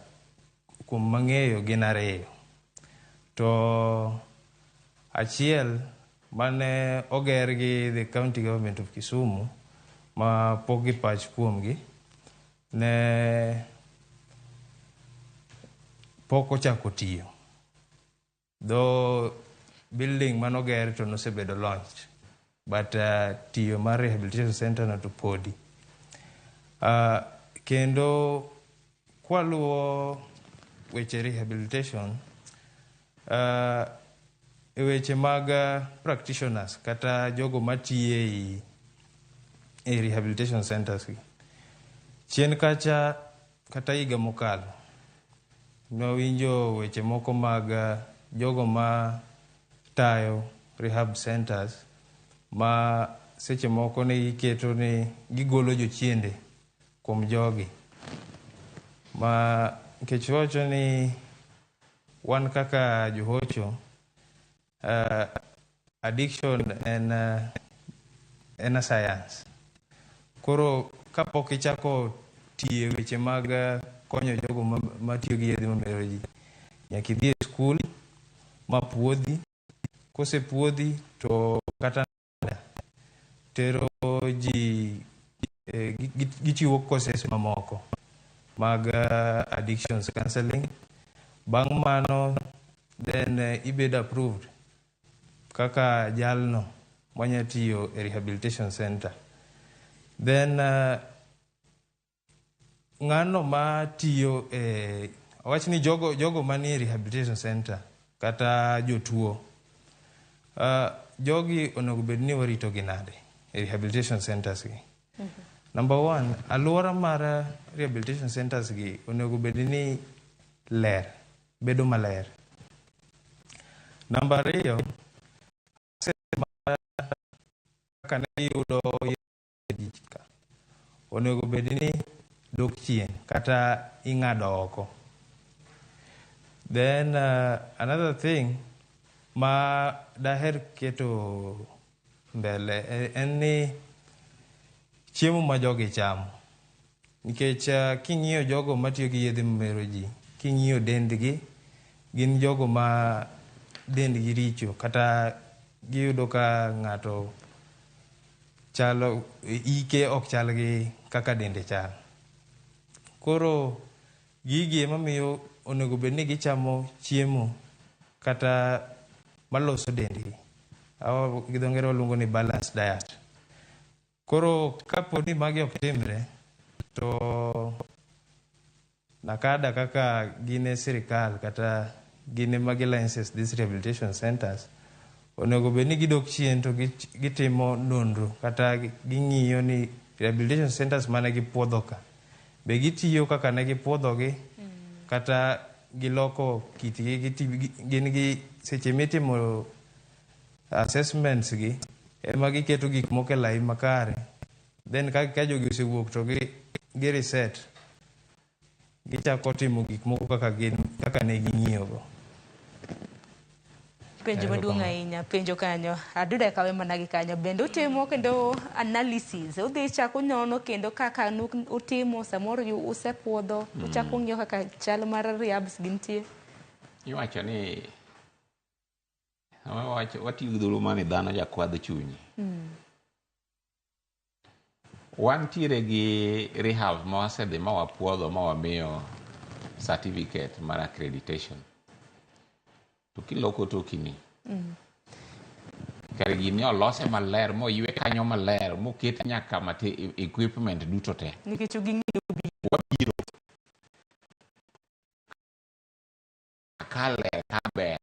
kuom mang'eyo gin 2. To achiel mane oger gi the county government of Kisumu ma pok gi pach kuomgi ne pok ochako tiyo. Though building manoger to nosebedo launch, but tiyo mar rehabilitation center na to podi. Kendo kwaluo weche rehabilitation e weche mag practitioners kata jogo matiye e rehabilitation centers chien kacha kata higa mokalo nawinjo weche moko mag jogo ma tayo rehab centers ma seche moko ne iketo ni gigolo jochiende kuom jogi ma nikech wacho ni wan kaka johocho addiction en a science. Koro kapok ichako tiyo weche mag konyo jogo matiyo gi yedhe mamero ji nyaka idhi e skul ma puodhi, kose puodhi to kata tero ji gichiwo courses mamoko mag addictions counseling. Bang' mano then ibed approved kaka jalno manya tiyo e rehabilitation center. Then ng'ano ma tiyo awach ni jogo manie rehabilitation center kata jotuo jogi onego bed ni warito gi nade e rehabilitation centers gi. Number 1, aluora mar rehabilitation centers gi onego bed ni bedo maler. Number 2, kaka ne yudo yedhika onego bed ni dok chien kata ing'ado oko. Then another thing ma daher keto mbele en ni chiemo ma jogi chamo. Nikech king'iyo jogo matiyo gi yedhe mamero ji, king'iyo dendgi, gin jogo ma dendgi richo kata giyudo ka ng'ato chalo ike ok chal gi kaka dende chal. Koro gigi ema miyo onego bed ni gichamo chiemo kata maloso dendgi. Gi dho ngere waluongo ni balanced diet. Koro kapo ni magi ok timre to nakada kaka gine sirikal kata gine magi licenses these rehabilitation centers onego bed ni gidok chien to gitimo nonro kata ging'iyo ni rehabilitation centers mane gipuodho ka be gitiyo kaka ne gipuodhogi kata giloko kitgi gin gi seche mitimo assessments gi ema giketo gik moko e lai makare, then ka jogi osewuok to gi reset, gichako timo gik moko kaka ne ging'iyogo. Penjo maduong' ahinya, penjo kanyo, aduda kawe mana gi kanyo, bende utimo kendo analysis, udhi chako nyono kendo kaka utimo, samoro usepuodho, uchako ng'iyo kaka chal mar riabs gintie. Iwacho ni watiyo gi dholo mane dhano jakwadh chunyi. Wantiere gi rehab ma wasedhi ma wapuodho ma wamiyo certificate mar accreditation. To kiloko tokini. Kare gini olose maler, moywe kanyo maler, moket nyaka mate equipment duto te. Nikech uging'iyo wabiro kaler kaber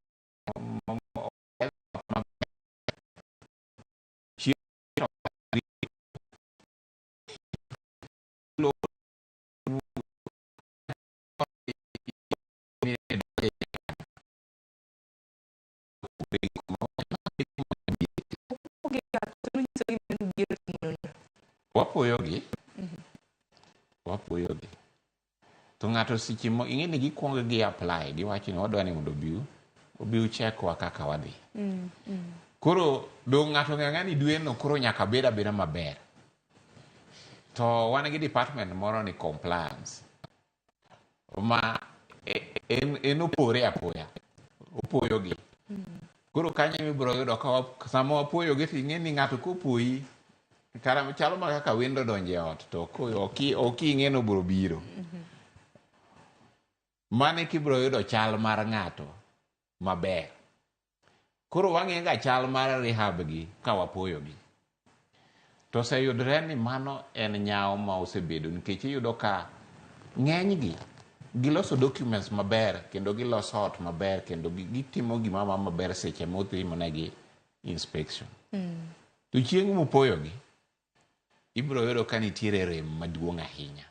wapuoyogi to ng'ato siche mo ing'e ni gikwongo gi apply giwacho ni wadwa ni mondo obiu chekwa kaka wadhi. Koro dong' ng'ato ng'ang'a ni dweno koro nyaka bed abeda maber. To wan gi department moro ni compliance ma en opore apoya opoyogi. Koro kanyo mibiro yudo ka sama wapuoyogi to ing'e ni ng'ato kopuoyi kara chalo ma kaka wendo donje ot to ok ing'e no biro biro. Mane kibiro yudo chal mar ng'ato maber. Koro wang'e ga chal mar rehab gi ka wapuoyogi. To oseyudre ni mano en nyawo ma osebedo nikech iyudo ka ng'eny gi giloso documents maber kendo giloso ot maber kendo gitimo gima maber seche motimo negi inspection. To chieng' mupuoyogi ibiro yudo ka nitiere rem maduong' ahinya.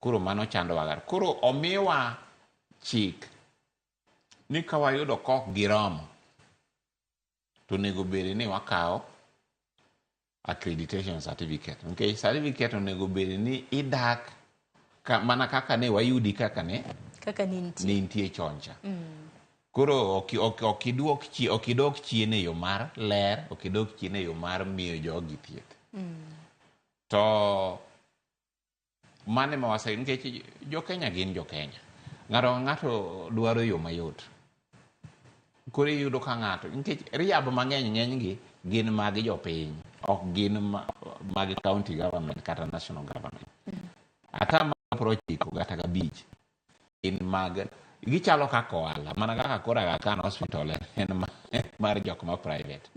Koro mano chando wagar. Koro omiwa chik ni ka wayudo kok giromo to nego bedi ni wakawo accreditation certificate. Okay, certificate onego bedi ni idak mana kaka ne wayudi kaka nintie choncha. Koro okidok chien e yo mar ler, okidok chien e yo mar miyo jogi thieth. To mane ma wase nikech jo-Kenya gin jo-Kenya. Ng'ato dwaro yo mayot. Koro iyudo ka ng'ato nikech riab mang'eny ng'enygi gin mag jopiny, ok gin mag county government kata national government. Ata projiko gata gabich in mag gichalo kaka ohala mana kaka kora kan hospital en mar jok ma private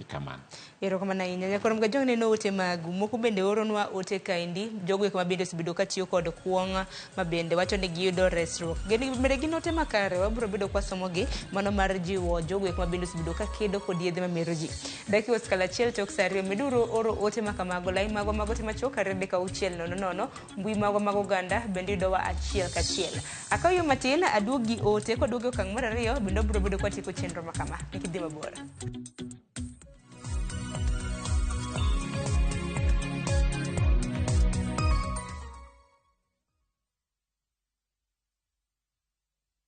kamano. Erokamano ahinya nyakoro mga jong neno ote magu moko bende oronwa ote kaendi jogo eko mabende osebedo katiyo kod kuong' mabende wacho ni giyudo resruok bende gin ote makare wabiro bedo kwasomogi mano mar jiwo jogo eko mabende osebedo kakedo kod yedhe mamero ji. Dakika skala achiel tok saa ariyo meduro oro ote makamago lai mago te machuok karede ka 600 mbui mago mag oganda bende yudowa achiel kachiel. Akayo matin aduogi ote koduogi okang' mar ariyo bende obiro bedo kwatieko chenro makama. Nikidhi mabora.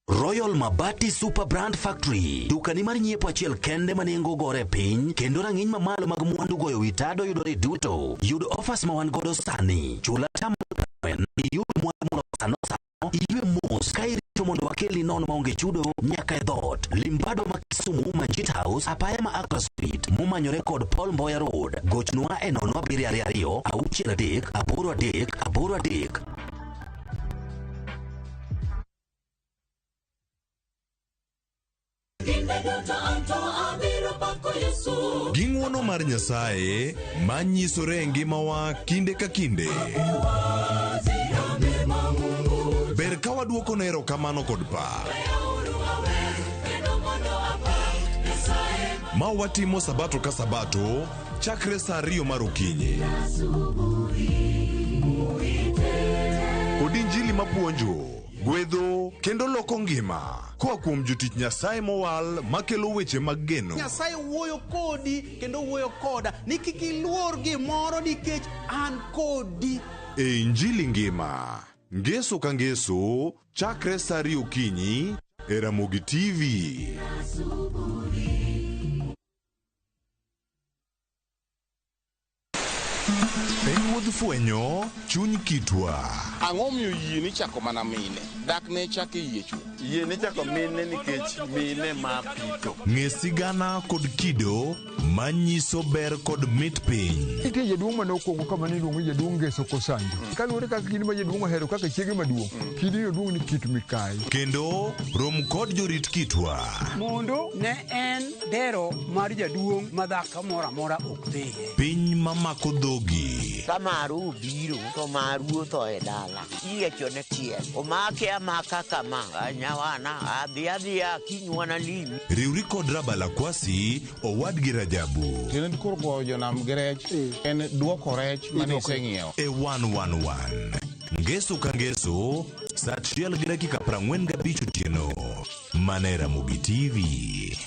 Royal Mabati Super Brand Factory. Dukani mar nyiepo achiel kende manengo gore piny kendo rang'iny mamalo mag mwandu goyo witado yudore duto. Yud offers ma wan godo sani. Chula tam yud mwandu sano iywe mos ka irito mondo wakeli nono maonge chudo nyaka e dhot. Limbado ma Kisumu Majit House apaya ma Acra Street momanyore kod Paul Mboya Road. Gochnwa e 0722 6 3 8 3. Gi ng'wono mar Nyasaye manyisore e ngimawa kinde ka kinde. Ber ka waduoko ne erokamano kod pak. Ma watimo sabato ka sabato chakre saa 2 mar okinyi. Kod injili mapuonjo gwedho kendo loko ngima koa kuom jotich Nyasaye mowal makelo weche mag geno. Nyasaye wuoyo kodi kendo wuoyo koda ni kik iluor gimoro nikech an kodi. E Injili ngima, ngeso ka ngeso, chakre sa 2 okinyi e Ramogi TV. Penguod fwenyo, chuny kitwa. Ang'o miyo yie ni chako mana mine? Dak ne chake yie chuo. Yie ni chako mine nikech mine ma pito. Ng'e sigana kod kido manyiso ber kod mit piny. Nitie jaduong' mane okwongo kama ni iluongo jaduong' Ngeso Kosanjo. Kaluwore kaka kinde ma jaduong' ohero kaka chiege maduong'. Kinde jaduong' ni Kit Mikayi. Kendo rom kod jorit kitwa. Mondo ne en dero mar jaduong' madhako moro amora ok dhie. Piny mamako dhogi. Ka maru biro to maru to e dala. Iyiecho ne tiel. Omake amaka kama. Nyawana adhiya kinywana limi. Riwri kod Rabala Kwasi owad gi Rajabu. Kendo koro go jonam gi rech en duoko rech mane iseng'iewo. E 111. Ngeso ka ngeso, saa 1:45 otieno. Mana Ramogi TV.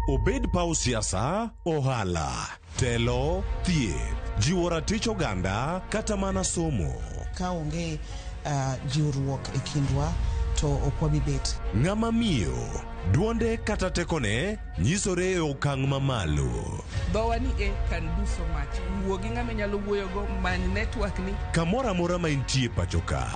Obed paw siasa, ohala, telo, thieth, jiwo ratich oganda, kata mana somo. Ka onge jiwruok e kindwa to ok wabi bet. Ng'ama miyo, duonde kata tekone nyisore e okang' mamalo. Dhowa ni can do so much. Wuo gi ng'ama nyalo wuoyo go many network ni. Kamora mora ma intie pacho ka.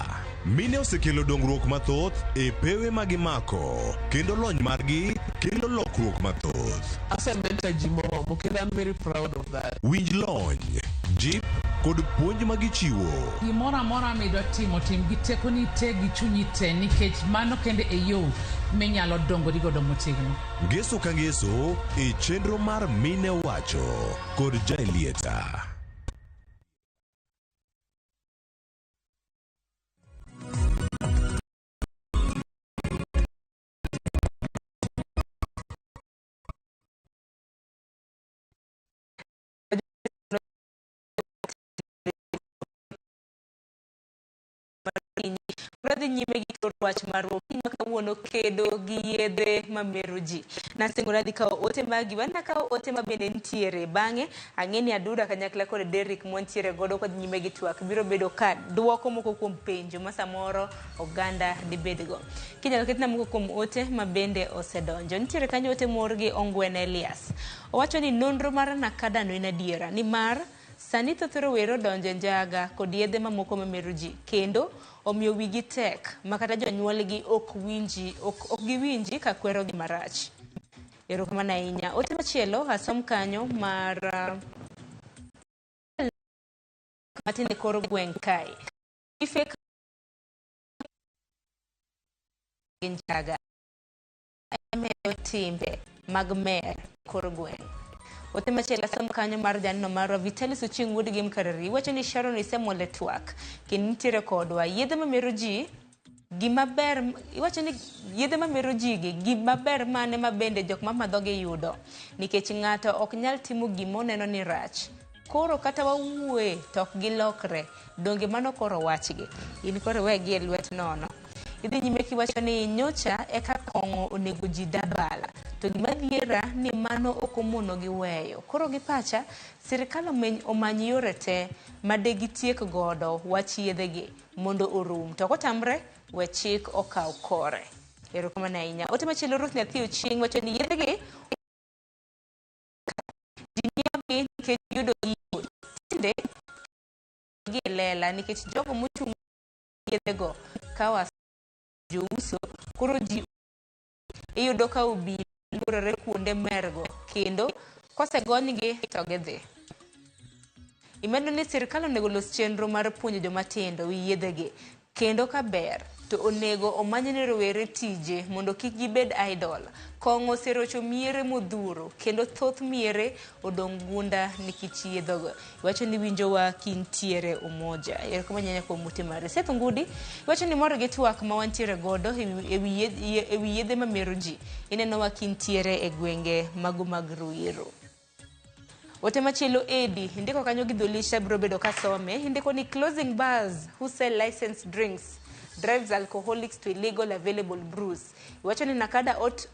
Mine osekelo dongruok mathoth e pewe magimako, kendo lony margi kelo lokruok mathoth. Asementa ji moromo kendo I'm very proud of that. Winj lony, jip kod puonj magichiwo. Gimoro amora midwa timo tim gi tekoni te gi chunyi te nikech mano kende e yo minyalo dongo godo motegno. Ngeso ka ngeso e chenro mar Mine Wacho kod Jailieta. Radhi nyime gi kor wach mar kawuono kedo gi yedhe mamero ji. Nasengo radhi kao ote magi, wanda kao ote mabende ntiere. Bang'e, ang'eni Aduda kanyakla kod Derrick montiere godo kod nyime gi twak. Biro bedo ka duoko moko kuom penjo ma samoro oganda dibedgo. Kinyalo ketna moko kuom ote mabende osedonjo. Ntiere kanyo ote mor gi Ongwene Elias. Owacho ni nonro mar Nakada no inadiera. Ni mar sani thothoro wero donjo njaga kod yedhe mamoko mamero ji. Kendo omiyo wigi tek makata jonyuolgi ok giwinji ka kwero gi marach. Erokamano ahinya. Ote machielo asom kanyo mar matine kor gweng' kae. Ifek njaga emedo timbe mag mer kor gweng'. Ote machielo asom kanyo mar janno mar Vitalis Ochieng' Wuod gi Mkarari wacho ni Sharon isemole twak kendo nitiere kodwa yedhe mamero ji gimaber. Iwacho ni yedhe mamero ji gi gimaber mane mabende jok mamadhogi yudo nikech ng'ato ok nyal timo gimoneno ni rach. Koro kata wawuoye to ok gilokre. Donge mano koro wachgi. In koro wegi e lwet nono. Idhi nyime kiwacho ni nyocha eka kong'o onego ji dabala. To gima dhiera ni mano okomono gi weyo. Koro gi pacha, sirikal omany yore te madegi tiek godo wach yedhegi mondo orum. To kotamre, we chik okaw kore. Erokamano ahinya. Ote machielo Ruth Nyathi Ochieng' wacho ni yedhegi jinyiagi nikech yudo gigo. Tinde gi lela nikech jogo mochung' yedhego kawa jouso koro ji iyudo ka obila luorore kuonde mergo kendo kosegonygi to gidhi. Imedo ni sirikal onego los chenro mar puonjo jomatindo wi yedhegi kendo ka ber to onego omanyne rowere tije mondo kik gibed idol. Kong'o oserocho miere modhuro kendo thoth miere odong' gunda nikech yedhogo. Iwacho ni winjowa kintiere umoja. Erokamano nyanya kuom ute mare. Seth Ngudi iwacho ni moro gi twak ma wantiere godo e wi yedhe mamero ji. Ineno wa kintiere e gwenge mago mag Ruiru. Ote machielo Edi, indiko kanyo gi dholisha bro bedo kasome, indiko ni closing bars who sell licensed drinks drives alcoholics to illegal available brews. Iwacho ni Nakada ought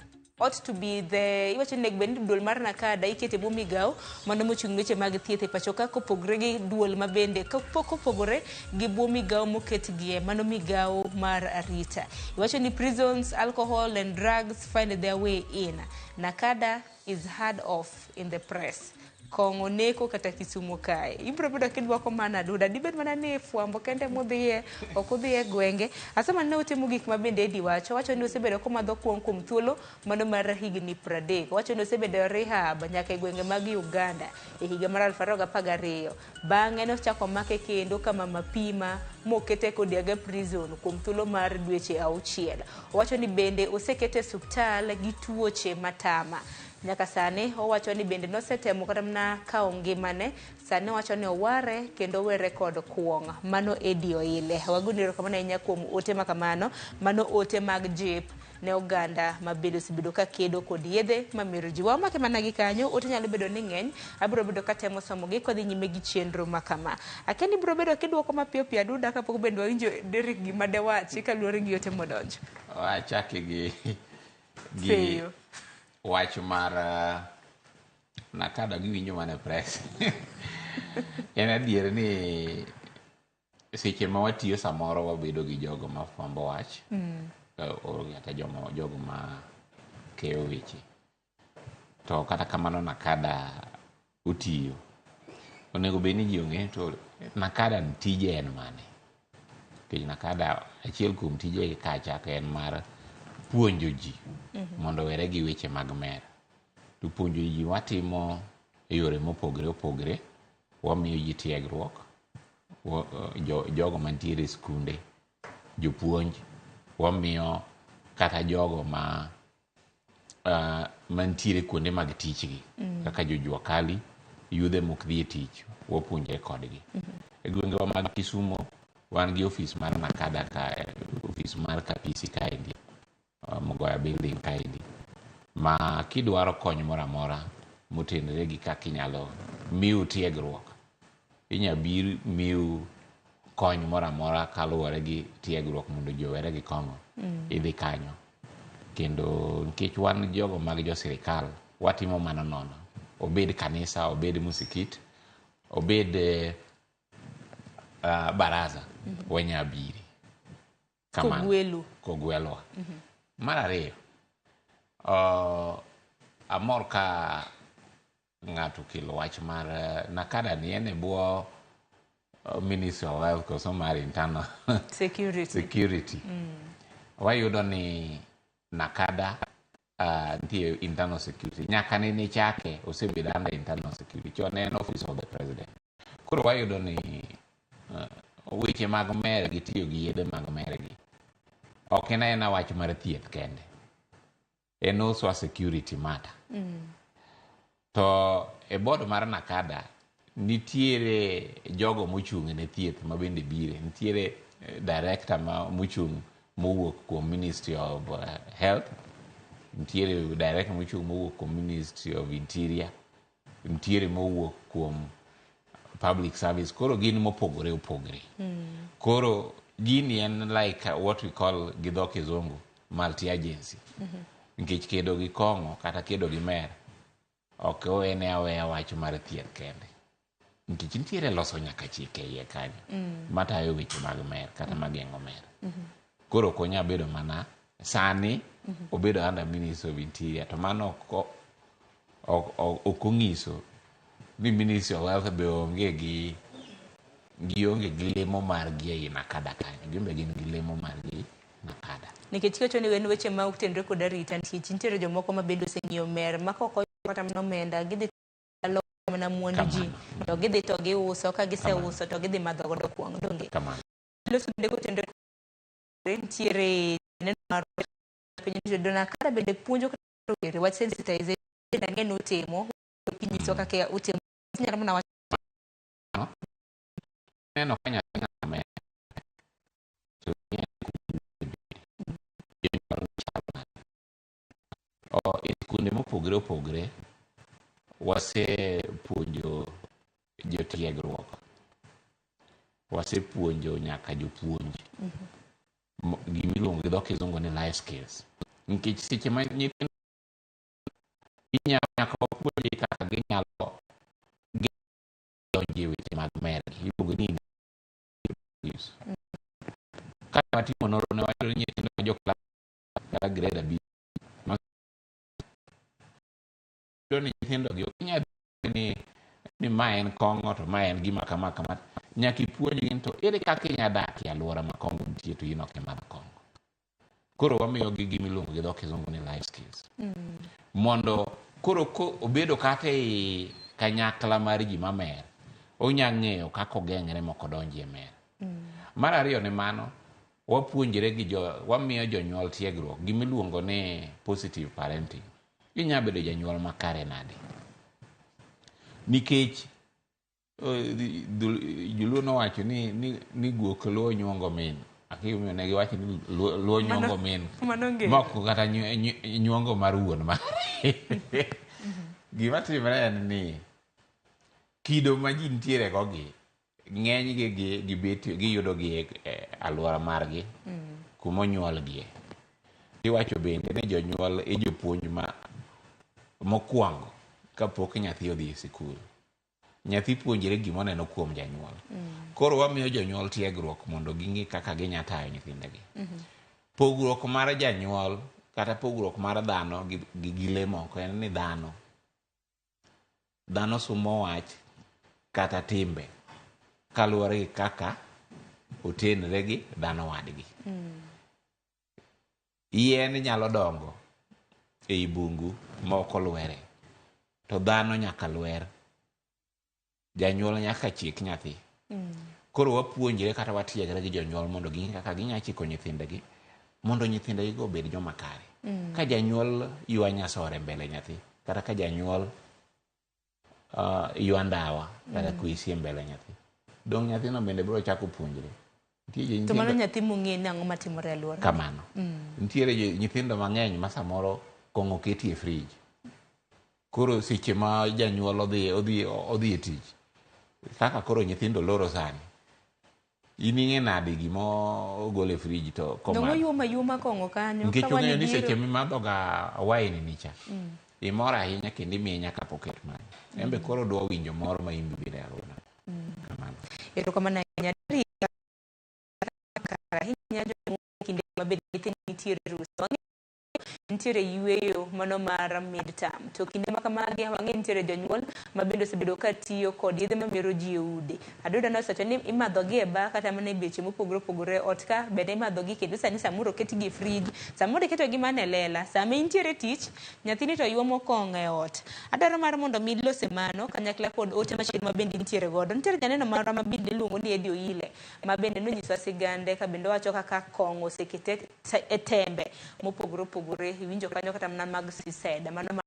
to be the iwacho ni bendi duol mar Nakada ikete bo migao mondo mochung' weche mag thieth e pacho ka kopogore gi duol mabende kopogore gi bo migao moket gie mano migao mar arita. Iwacho ni prisons, alcohol and drugs find their way in. Nakada is hard off in the press. Kongo neko kata Kisumu kae. Ibro bedo kidwako mana duda. Dibed mana ni fuambo kende mudhiye, okudhiye gwenge. Asama ne utimo gik mabende Edi wacho. Wacho ni osebedo komadho kuom thuolo mano mar higni 30. Wacho ni osebedo rehab nyaka e gwenge mag Uganda e higa mar 2012. Bang'e ne ochako make kendo kama mapima mokete Kodiaga prison kuom thuolo mar dweche 6. Wacho ni bende osekete suptal gi tuoche matama. Nyaka sane owacho ni bende nosetemo kata mna kao ngimane, sane owacho ni oware kendo were kod kuong'. Mano Edi Oile. Waguniro kamano ahinya kuom ote makamano, mano ote mag jip ne Uganda mabedo sibedo ka kedo kod yedhe mamero ji. Wamake mana gi kanyo, ote nyalo bedo ni ng'eny, abro bedo katemo somo gi kodhi nyime gi chenro makama. Akeni bro bedo kiduoko mapiyo piyo aduda kapok bende wawinjo Derek gima dewachi kaluwore gi ote modonjo. Achaki gi Feyo. Wach mar Nakada giwinjo mana press. En adier ni seche ma watiyo samoro wabedo gi jogo ma fwambo wach. Kata jogo ma keyo weche. To kata kamano Nakada utiyo. Onego bed ni ji ong'e to Nakada tije en mane. Kech Nakada achiel kuom tije kacha en mar puonjo ji mondo were gi weche mag mer. To puonjo ji watimo e yore mopogre opogre. Wamiyo ji tiegruok. Jogo mantiere e skunde, jopuonj. Wamiyo kata jogo ma mantiere kuonde mag tichgi. Kaka jojuakali, yudhe mok dhi e tich. Wapuonje kodgi. E gwengewa mag Kisumo, wan gi ofis mar Nakada ofis mar Kapisi kaendi. Mogoya building kaendi. Ma kidwaro kony moramora motenore gi kaka inyalo miu tiegruok. Inyabir miu kony moramora kaluwore gi tiegruok mondo jowere gi kong'o. Idhi kanyo. Kendo nikech wan jogo mag jo sirikal, watimo mana nono. Obed kanisa, obed musikit, obed baraza, wanyabiri. Kogwelwa. Mar ariyo, amor ka ng'ato kelo wach mar Nakada ni en e bwo Ministry of Health koso mar internal security. Wayudo ni Nakada nitie internal security. Nyaka ne chake osebedo under internal security. Chon en office of the president. Koro wayudo ni weche mag mer gi tiyo gi yedhe mag mer gi. Ok en wach mar thieth kende. En also a security matter. To e board mar Nakada nitiere jogo mochung' ne thieth mabende bire. Nitiere director mochung' mowuok kuom Ministry of Health. Nitiere director mochung' mowuok kuom Ministry of Interior. Nitiere mowuok kuom Public Service. Koro gin mopogore opogore. Koro gini en like what we call gi dho kizungu multi-agency. Nikech kedo gi kong'o kata kedo gi mer ok owene aweya wach mar thieth kende. Nikech nitiere loso nyaka chike iye kanyo matayo weche mag mer kata mageng'o mer. Koro konya bedo mana sani obedo under Ministry of Interior. To mano ok ong'iso ni Ministry of Health be onge gi lemo margi ei Nakada kanyo. Gimbe gin gi lemo margi Nakada. Nikech kecho ni wen weche ma uktenre kod arita nikech nitiere jomoko ma bendo oseng'iyo mer ma koko kata mno omenda gidhi alo mana mwandu ji to gidhi to giuso ka giseuso to gidhi madho godo kuong' donge. Loso bende kotendre nitiere neno mar penjo Nakada bende puonjo kata wach sensitization ng'eny utimo kinyiso kaka utimo nyalo mana wach neno kanya ng'ame kunde mopogre opogre wasepuonjo jotiegruok, wasepuonjo nyaka jopuonj gimiluongo gi dho kizungu ni life skills. Nikech seche ma nyithindo nyaka wapuonji kaka ginyalo donjo e weche mag mer, iluongo ni ka watimo nonro ne wacho ni nyithindo ma joklas kata grade abich ni nyithindo gi ok nyal ni ma en kong'o to ma en gima kama kama, nyaka ipuonjgi to ere kaka inyalo dak e alwora ma kong'o nitie to in ok imadho kong'o. Koro wamiyogi gimiluongo gi dho kizungu ni life skills mondo koro obedo kata e kanyakla mar ji mamer, onya ng'eyo kaka ogeng're moko donji e mer. Mar ariyo ne mano, wapuonjre wamiyo jonyuol tiegruok gimiluongo ni positive parenting. Inya bedo janyuol makare nade, nikech joluo nowacho ni guok luo nyuongo min. Akiumiyo ne giwacho ni luo nyuongo min moko kata nyuongo mar wuon mare. Gima timore en ni kido ma ji nitiere gogi ng'eny giyudogi e alwora margi kuma onyuolgie. Iwacho bende ni jonyuol e jopuonj mokwongo kapok nyathi odhi e sikul. Nyathi puonjre gima oneno kuom janyuol. Koro wamiyo jonyuol tiegruok mondo ging'e kaka ginya tayo nyithindegi. Pogruok mar janyuol kata pogruok mar dhano gi le moko en ni dhano sumo wach kata timbe kaluwore gi kaka otenre gi dhano wadgi. Yien nyalo dongo ei bungu ma ok olwere, to dhano nyaka lwer. Janyuol nyaka chik nyathi. Koro wapuonjre kata watiegre gi jonyuol mondo ging'e kaka ginya chiko nyithindegi mondo nyithindegi go obed joma kare. Ka janyuol ywa nyasore mbele nyathi, kata ka janyuol ywa ndawa kata kwesi mbele nyathi, dong nyathino bende biro chako puonjre. To mano nyathi mong'e ni ang'o matimore e alwora kamano. Nitiere nyithindo mang'eny ma samoro kong'o keti e frij. Koro seche ma janyuol odhi e tich, kaka koro nyithindo loro sani, ining'e nade gima ogol e frij to komadho. Dong oyuma kong'o kanyo. Nikech ong'eyo ni seche mimadho ga wine ni cha, imor ahinya kendo imiye nyaka pocket money. Embe koro dwa winjo moro ma imbi bide alwora. Kamano. Erokamano ahinya. Ahinya jomo kinde mabed nyithindo nitiere rusa. Nitiere yueyo mano mar mid-term. To kinde ma kamagi wang'e nitiere jonyuol ma bende osebedo ka tiyo kod yedhe mamero ji e ude. Aduda nosewacho ni imadhogi e ba kata mana e beche mopogore opogore ot ka bende imadhogi kendo sani samoro oketgi e frij, samoro iketogi mana e lela. Sama intiere tich, nyathini to yuomo kong'o e ot. Adwaro mar mondo mi lose mano kanyakla kod ote machielo ma bende nitiere godo. Nitiere janeno moro ma bende iluongo ni Eddie Oile ma bende nonyisowa sigande ka bende wacho kaka kong'o osekete e tembe mopogore opogore. Iwinjo kanyo kata mana mag siseda mano ma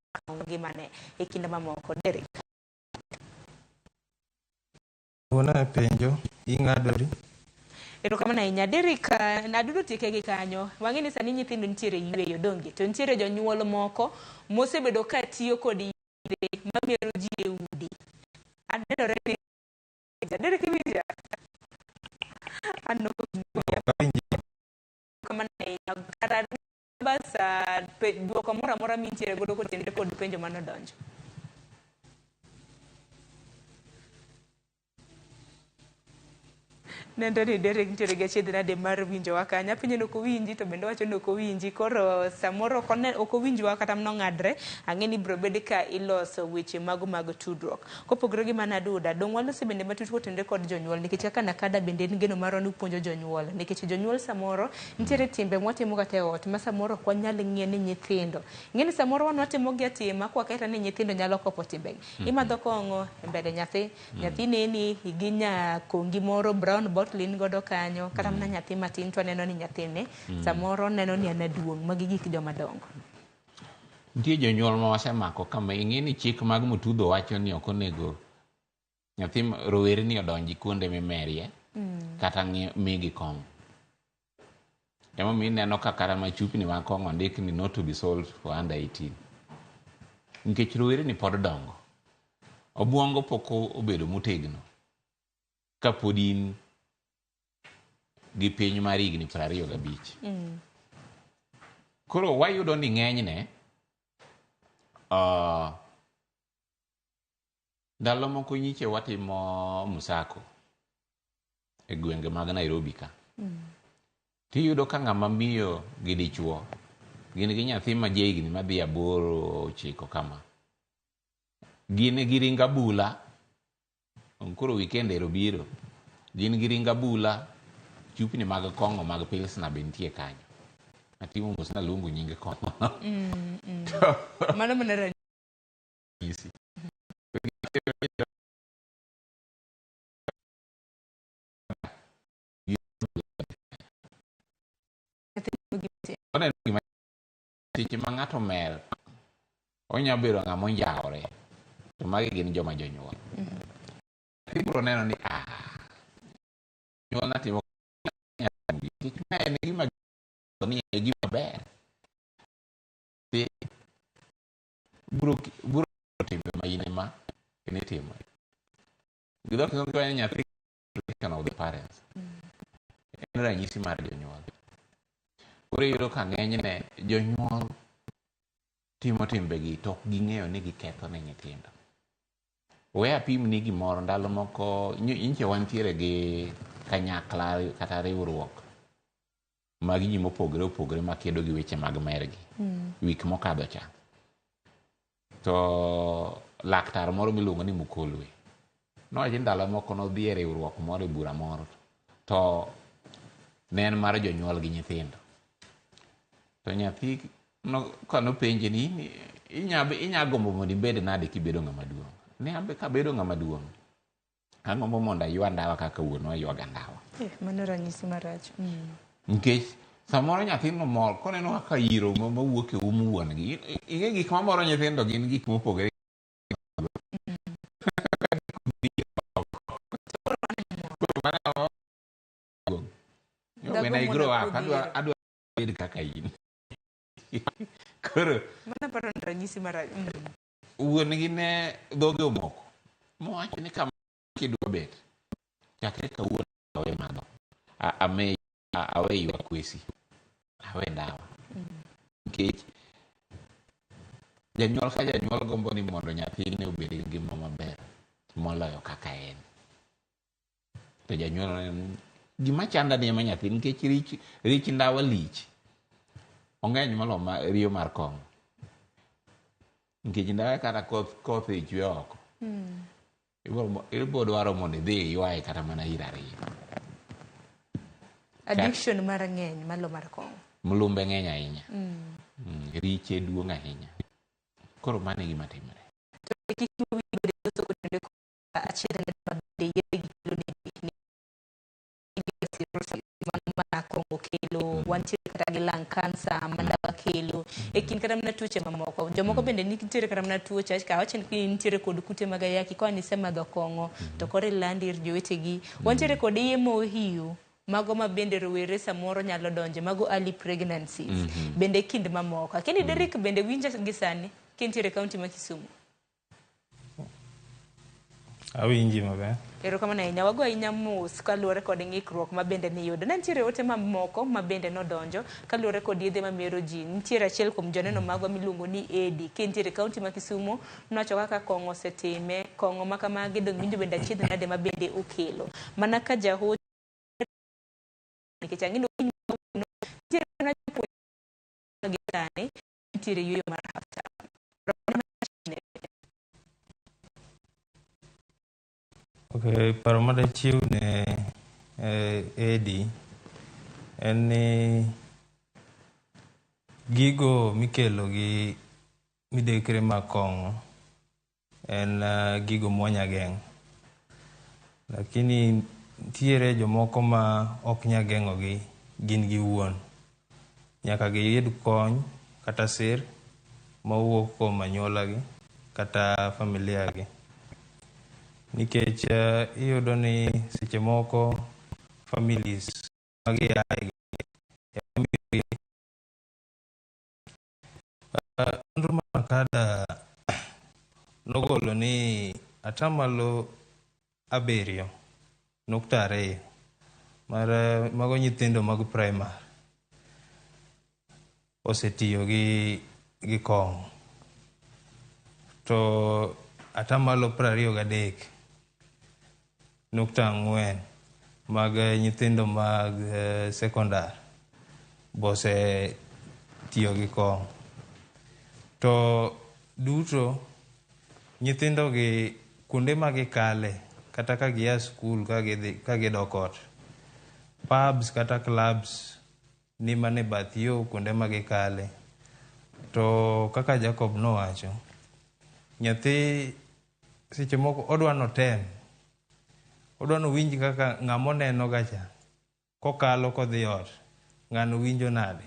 ngimane e kinde mamoko. Derek. Wona penjo ing'adori. Erokamano ahinya. Derek, nadudo tieke gi kanyo. Wang'e ni sani nyithindo nitiere yueyo donge. To nitiere jonyuol moko mosebedo ka tiyo kod yedhe mamero ji e udi. Anenore ni Derek winja. Ano kamano ahinya. Basa duoko moro amora mintiere godo kotenore kod penjo manodonjo. Nendo ni Derek nitiere gi achiedh nade mar winjowa kanyo. Apenjo ni ok owinji to bende wacho ni ok owinji. Koro samoro ok owinjwa kata nong'adre. Ang'e ni biro bed ka iloso weche mago mag tudruok. Kopogore gi mana Duda, dong waloso bende matut kotenore kod jonyuol nikech kaka Nakada bende en geno marwa ni puonjo jonyuol. Nikech jonyuol samoro nitiere timbe mwatimo kata e ot ma samoro ok wanyal ng'e ni nyithindo. Ng'e ni samoro wan watimo gi atima kwa kata ni nyithindo nyalo kopo timbegi. Imadho kong'o e mbele nyathi. Nyathi neni iginya kongi moro brown bottle in godo kanyo kata mana nyathi matin to neno ni nyathine samoro neno ni ana duong' magi gik joma dongo. Nitie jonyuol ma wasemako kama ing'e ni chik mag Mutudho wacho ni ok onego nyathi rowere ni odonji kuonde mimerie kata migi kong'o. Ema mi neno ka kata machupni mag kong'o ndik ni not to be sold for under 18. Nikech rowere ni pod dongo. Obuongo poko obedo motegno ka pod in gi piny mar higni 25. Koro wayudo ni ng'enyne ndalo moko nyiche watimo musako e gwenge mag Nairobi ka. Tiyudo ka ng'ama miyo gi dichuo gin gi nyathi ma jahigni madhi 8 9 kama. Gin gi ringa bula. Koro weekend ero biro. Gin gi ringa bula, chupni mag kong'o mag pilsna be nitie kanyo. Atimo mos na luongo nyinge kong'o. Mano mana ranyisi. Seche ma ng'ato mer, onya bedo ng'ama onjawore, to magi gin joma jonyuol. Ibiro neno ni nyuol natimo en gima ni e gima ber. Buro timbe ma in ema initimo. Gidok nyathi nyathi of the parents. En ranyisi mar jonyuol. Koro iyudo ka ng'enyne jonyuol timo timbegi to ok ging'eyo ni giketho ne nyithindo. We apim ni gimoro ndalo moko inche wantiere gi kanyakla kata riwruok mag ji mopogore opogore makedo gi weche mag mergi. Wik mokadho cha. To laktar moro miluongo ni Mukolwe nowacho ndalo moko nodhi e riwruok moro e bura moro to ne en mar jonyuol gi nyithindo. To nyathi kanopenje ni inya gombo mondo ibed nade kibedo ng'ama duong'. Ne ambe kabedo ng'ama duong'. Agombo mondo aywa ndawa kaka wuonwa ywaga ndawa. Mano ranyisi marach. Nikech samoro nyathino mor koneno kaka iro mawuok e wuon gi. Ing'e gik mamoro nyithindo gin gik mopogore. When I grow up, adwa bed kaka in. Koro mana paro ranyisi marach. Wuon gi ne dhoge omoko. Mowacho ni kama kidwa bet. Chakre kawuono awe madho. Awe ywak kwesi. Awe ndawa. Nikech janyuol ka janyuol gombo ni mondo nyathine obed gi ngima maber moloyo kaka en. To janyuol gima chanda ni ema nyathi nikech rich ndawa lich. Ong'eny molo riyo mar kong'o. Nikech ndawa kata koth ichwe oko. Ibo dwaro mondo idhi ywaye kata mana ir ariyo. Addiction mar ng'eny malo mar kong'o. Mlumbe ng'eny ahinya. Riche duong' ahinya. Koro mano e gima timore. Kelo wantiere kata gi lung cancer mandawa kelo e kin kata mana tuoche mamoko jomoko bende nitiere kata mana tuoche ka wacho ni nitiere kod kute mag ayaki kwa ni semadho kong'o to kore landi ir jowetegi wantiere kod iye mohiu mago ma bende rowere samoro nyalo donje mago early pregnancies bende kind mamoko lakini Derek bende winja gi sani kintiere kaunti ma Kisumu. Awinji maber. Erokamano ahinya wago ahinya mos kaluwore kod ng'ikruok ma bende niyudo. Nitiere ote mamoko ma bende nodonjo kaluwore kod yedhe mamero ji. Nitiere achiel kuom joneno magwa miluongo ni Edi. Kintiere kaunti ma Kisumu nowacho kaka kong'o osetime, kong'o ma kamagi dong' winjo bende achiedh nade ma bende okelo. Mana ka jaho nikech ang'ino nitiere na gi sani nitiere yuyo mar hafta. Okay, paro madachiw ne Edi en ni gigo mikelo gi midekre mag kong'o en gigo mwanya geng'. Lakini nitiere jomoko ma ok nya geng'o gi gin giwuon. Nyaka giyud kony kata sir mawuok kuom anyuola gi kata familia gi. Nikech iyudo ni seche moko families magiae nonro mar kada nogolo ni atamalo 7.2 mar mago nyithindo mag primary osetiyo gi kong'o, to atamalo 23.4 mag nyithindo mag sekondar bose tiyo gi kong'o. To duto nyithindo gi kuonde ma gikale kata ka gia skul ka gidok ot, pubs kata clubs ni mane bath yo kuonde ma gikale. To kaka Jacob nowacho, nyathi seche moko odwa notem, odwa nowinj kaka ng'amo neno gacha kokalo kodhi ot, ng'ano winjo nade.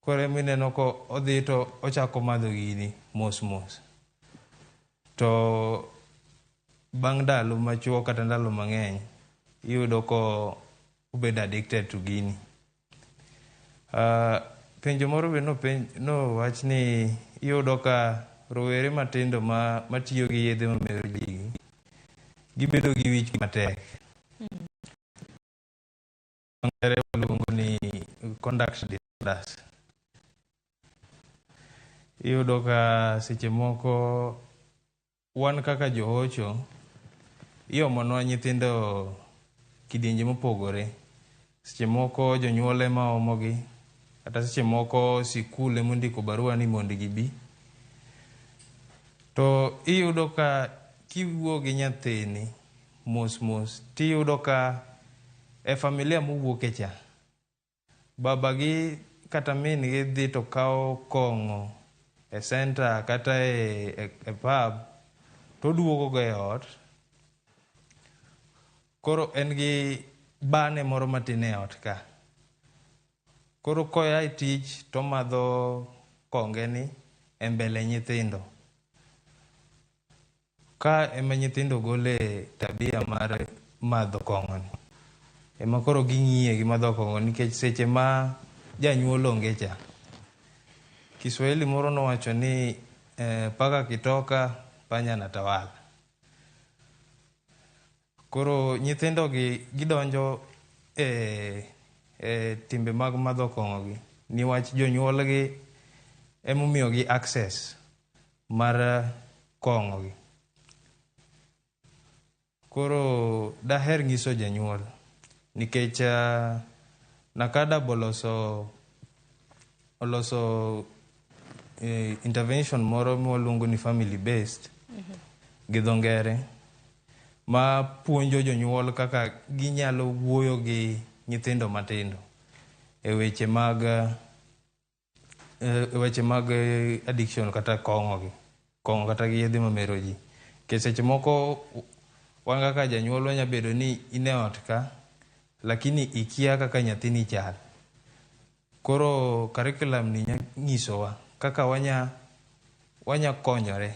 Koro emineno ko odhi to ochako madho gini mos mos, to bang' ndalo machuok kata ndalo mang'eny iyudo ko obedo addicted to gini. Penjo moro be nowach ni iyudo ka rowere matindo matiyo gi yedhe mamero ji gibedo gi wich matek. Ngere waluongo ni conduct disorders. Iyudo ka seche moko wan kaka johocho iomonwa nyithindo kidienje mopogore. Seche moko jonyuol ema omogi, kata seche moko sikul ema ondiko barua ni mondo gibi. To iyudo ka kiwuok gi nyathini mos mos, tiyudo ka e familia mowuoke cha, babagi kata min gi dhi to kawo kong'o e center kata e pub to duogo go e ot. Koro en gi bane moro matin e ot ka. Koro koya e tich to madho kongeni e mbele nyithindo. Ka ema nyithindo gole tabia mar madho kong'oni, ema koro ging'iye gi madho kong'o, nikech seche ma janyuol onge cha. Kiswahili moro nowacho ni paka kitoka panya natawala. Koro nyithindo gi gidonjo e timbe mag madho kong'o gi niwach jonyuol gi emomiyo gi access mar kong'o gi. Koro daher nyiso janyuol, nikech Nakada oloso intervention moro mwaluongo ni family based gi dho ngere, ma puonjo jonyuol kaka ginyalo wuoyo gi nyithindo matindo e weche mag addiction kata kong'o kata gi yedhe mamero ji. Ke seche moko wan kaka janyuol wanya bedo ni ine ot ka, lakini ikia kaka nyathini chal. Koro curriculum ni nyisowa kaka wanya konyore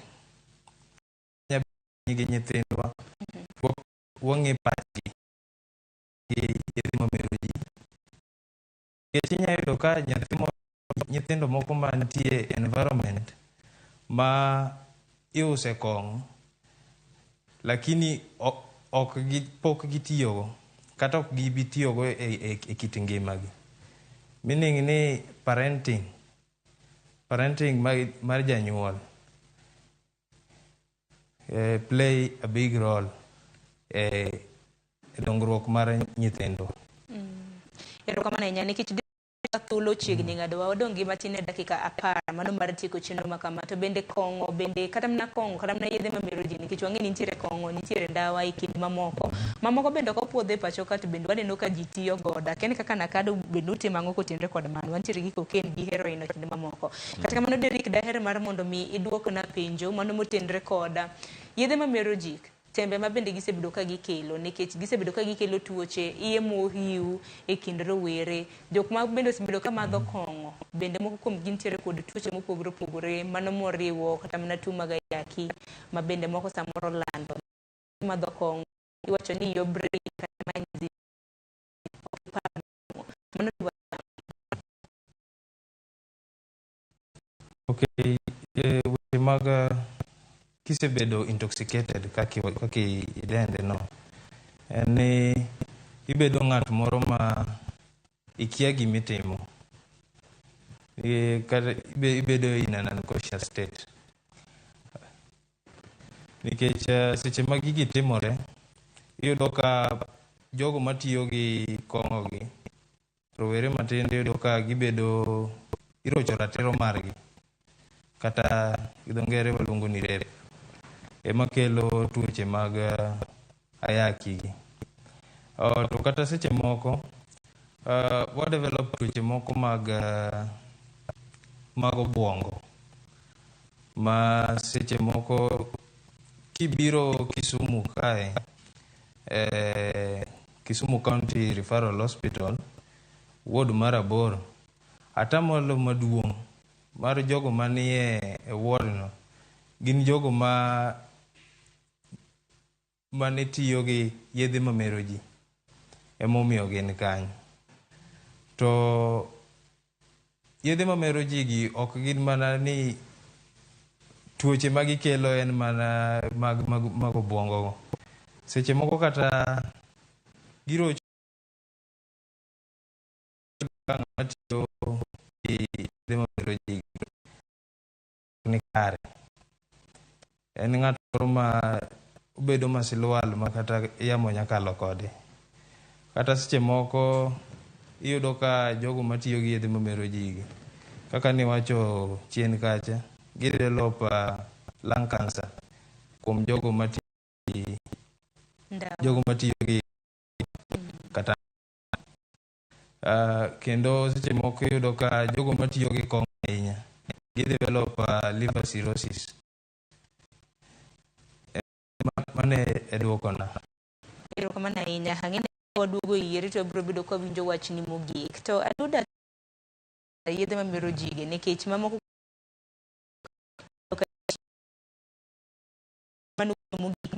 gi nyithindwa, wang'e pachgi gi yedhe mamero ji. Nikech inya yudo ka nyithindo moko mantie environment ma iuse kong'o, lakini pok gitiyogo kata ok gibi tiyogo e kit ngimagi. Meaning ni parenting mar janyuol play a big role e dongruok mar nyithindo. Erokamano ahinya nikech thuolo chiegni ng'adowa, wadong' gi matin e dakika 10 mano mar tieko chenro ma kama. To bende kong'o, bende kata mana kong'o kata mana yedhe mamero ji, nikech wang'e ni nitiere kong'o, nitiere ndawa e kind mamoko bende ok opuodhe pacho ka, to bende waneno ka ji tiyo godo. Kene kaka Nakado bende utimo ang'o kotenore kod mano? Wantiere gi cocaine gi heroin kinde mamoko. Kata kamano Derrick, daher mar mondo mi idwokna penjo mano motenore kod yedhe mamero ji, tembe ma bende gisebedo ka gikelo, nikech gisebedo ka gikelo tuoche, iye mohiu e kind rowere. Jok ma bende osebedo ka madho kong'o, bende moko kuom gintiere kod tuoche mopogore opogore, mano moriwo kata mana tuo mag ayaki, ma bende moko samoro lando. Madho kong'o iwacho ni your brain kata mind Okay, weche mag kisebedo intoxicated kaki idende no en ni ibedo ng'at moro ma ikia gimitimo kata ibedo in an unconscious state nikech seche ma gigi timore iyudo ka jogo matiyo gi kong'o gi rowere matindo iyudo ka gibedo irocho ratiro margi kata gidho ngere waluongo ni rape ema kelo tuoche mag ayaki gi. To kata seche moko wadevelop tuoche moko mag obwongo ma seche moko kibiro Kisumu kae Kisumu County Referral Hospital ward mar 8 atamalo maduong' mar jogo manie ward no gin jogo mane tiyo gi yedhe mamero ji emomiyo gin kanyo. To yedhe mamero ji gi ok gin mana ni tuoche magikelo en mana mag obwongo. Seche moko kata girocho matiyo gi yedhe mamero ji ni kare. En ng'at moro ma obedo masilwal ma kata yamo nyakalo kode. Kata seche moko iyudo ka jogo matiyo gi yedhe mamero ji kaka niwacho chien kacha gidevelop lung cancer kuom jogo matiyo gi kata kendo seche moko iyudo ka jogo matiyo gi kong'o ahinya gidevelop liver cirrhosis. Mane eduoko na. Erokamano ahinya. Ang'e waduogo iri to biro bedo ka winjo wachni mogik. To aduda yedhe mamero ji gi nikech mamoko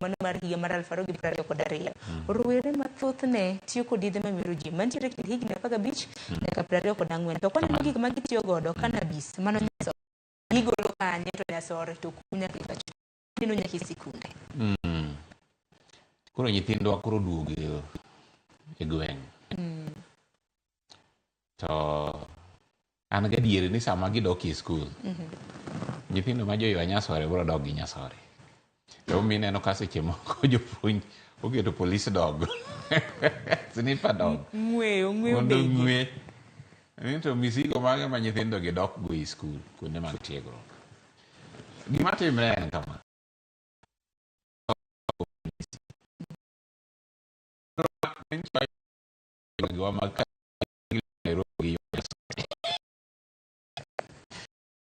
mano mar higa mar 2022 rowere mathothne tiyo kod yedhe mamero ji mantiere kind higni 15 nyaka 24 to kwaneno gik ma gitiyo godo cannabis mano nyasore gigolo kanye to nyasore to kunya kikacho nino nyaka sikunde. Koro nyithindwa koro duogo e gweng'. To an gadiere ni sama gidok e skul nyithindo ma joywa nyasore biro dok gi nyasore. To mineno ka seche moko jopuonj oketo police dog sniper dog mondo ng'we ni to misigo mage ma nyithindo gi dok go e skul kuonde mag tiegruok. Gima timre en kama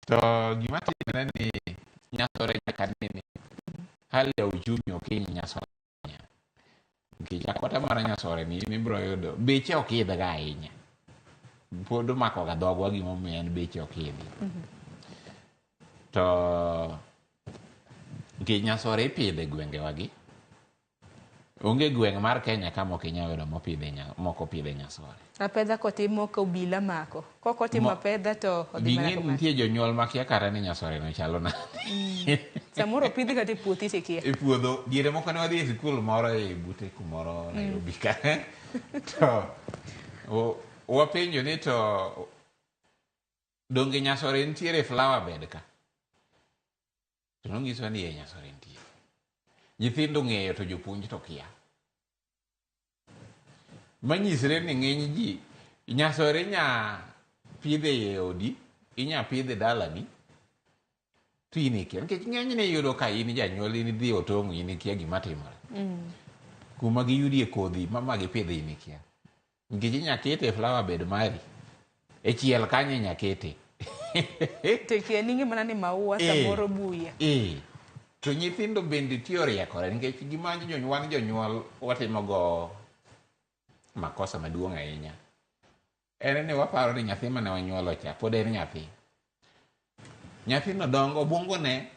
to gima timre ni nyasore nyaka nini hali ya uchumi okiny nyasore nikech akwata mara nyasore ni ibiro yudo beche okidh ga ahinya pod omako ga dhogwa gimomiyo en beche okidhi. To nikech nyasore ipidhe gwenge wagi onge gweng' mar Kenya kama ok inyalo yudo moko pidhe nyasore. Apedha kotimo ka obila mako. Kokotimo apedha to odhi mana kuma. Nitie jonyuol makia kata ni nyasore no chalo nade. Samoro pidhi kata e puothi tikia. E puodho diere moko ne wadhi e sikul moro e bute kumoro Nairobi ka. To wapenjo ni to donge nyasore nitiere flower bed ka. To nonyiso ni nyasore nitiere. Nyithindo ng'eyo to jopuonj to kia. Manyisre ni ng'eny ji nyasore nya pidhe e odi, inya pidhe dalani to in ikia. Nikech ng'eny ne yudo ka in janyuol in dhi otong'o in ikia gima timore. Kuma giyudie kodhi ma gipidhe in ikia. Nikech inya kete flower bed mari e chiel kanyo inya kete. To kia ningi mana ni maua samoro buya. To nyithindo bende tiyo riekore nikech gimanyo jonyuol watimo go makosa maduong' ahinya. En ni waparo ni nyathi mane wanyuolo cha pod en nyathi. Nyathino dongo obwongone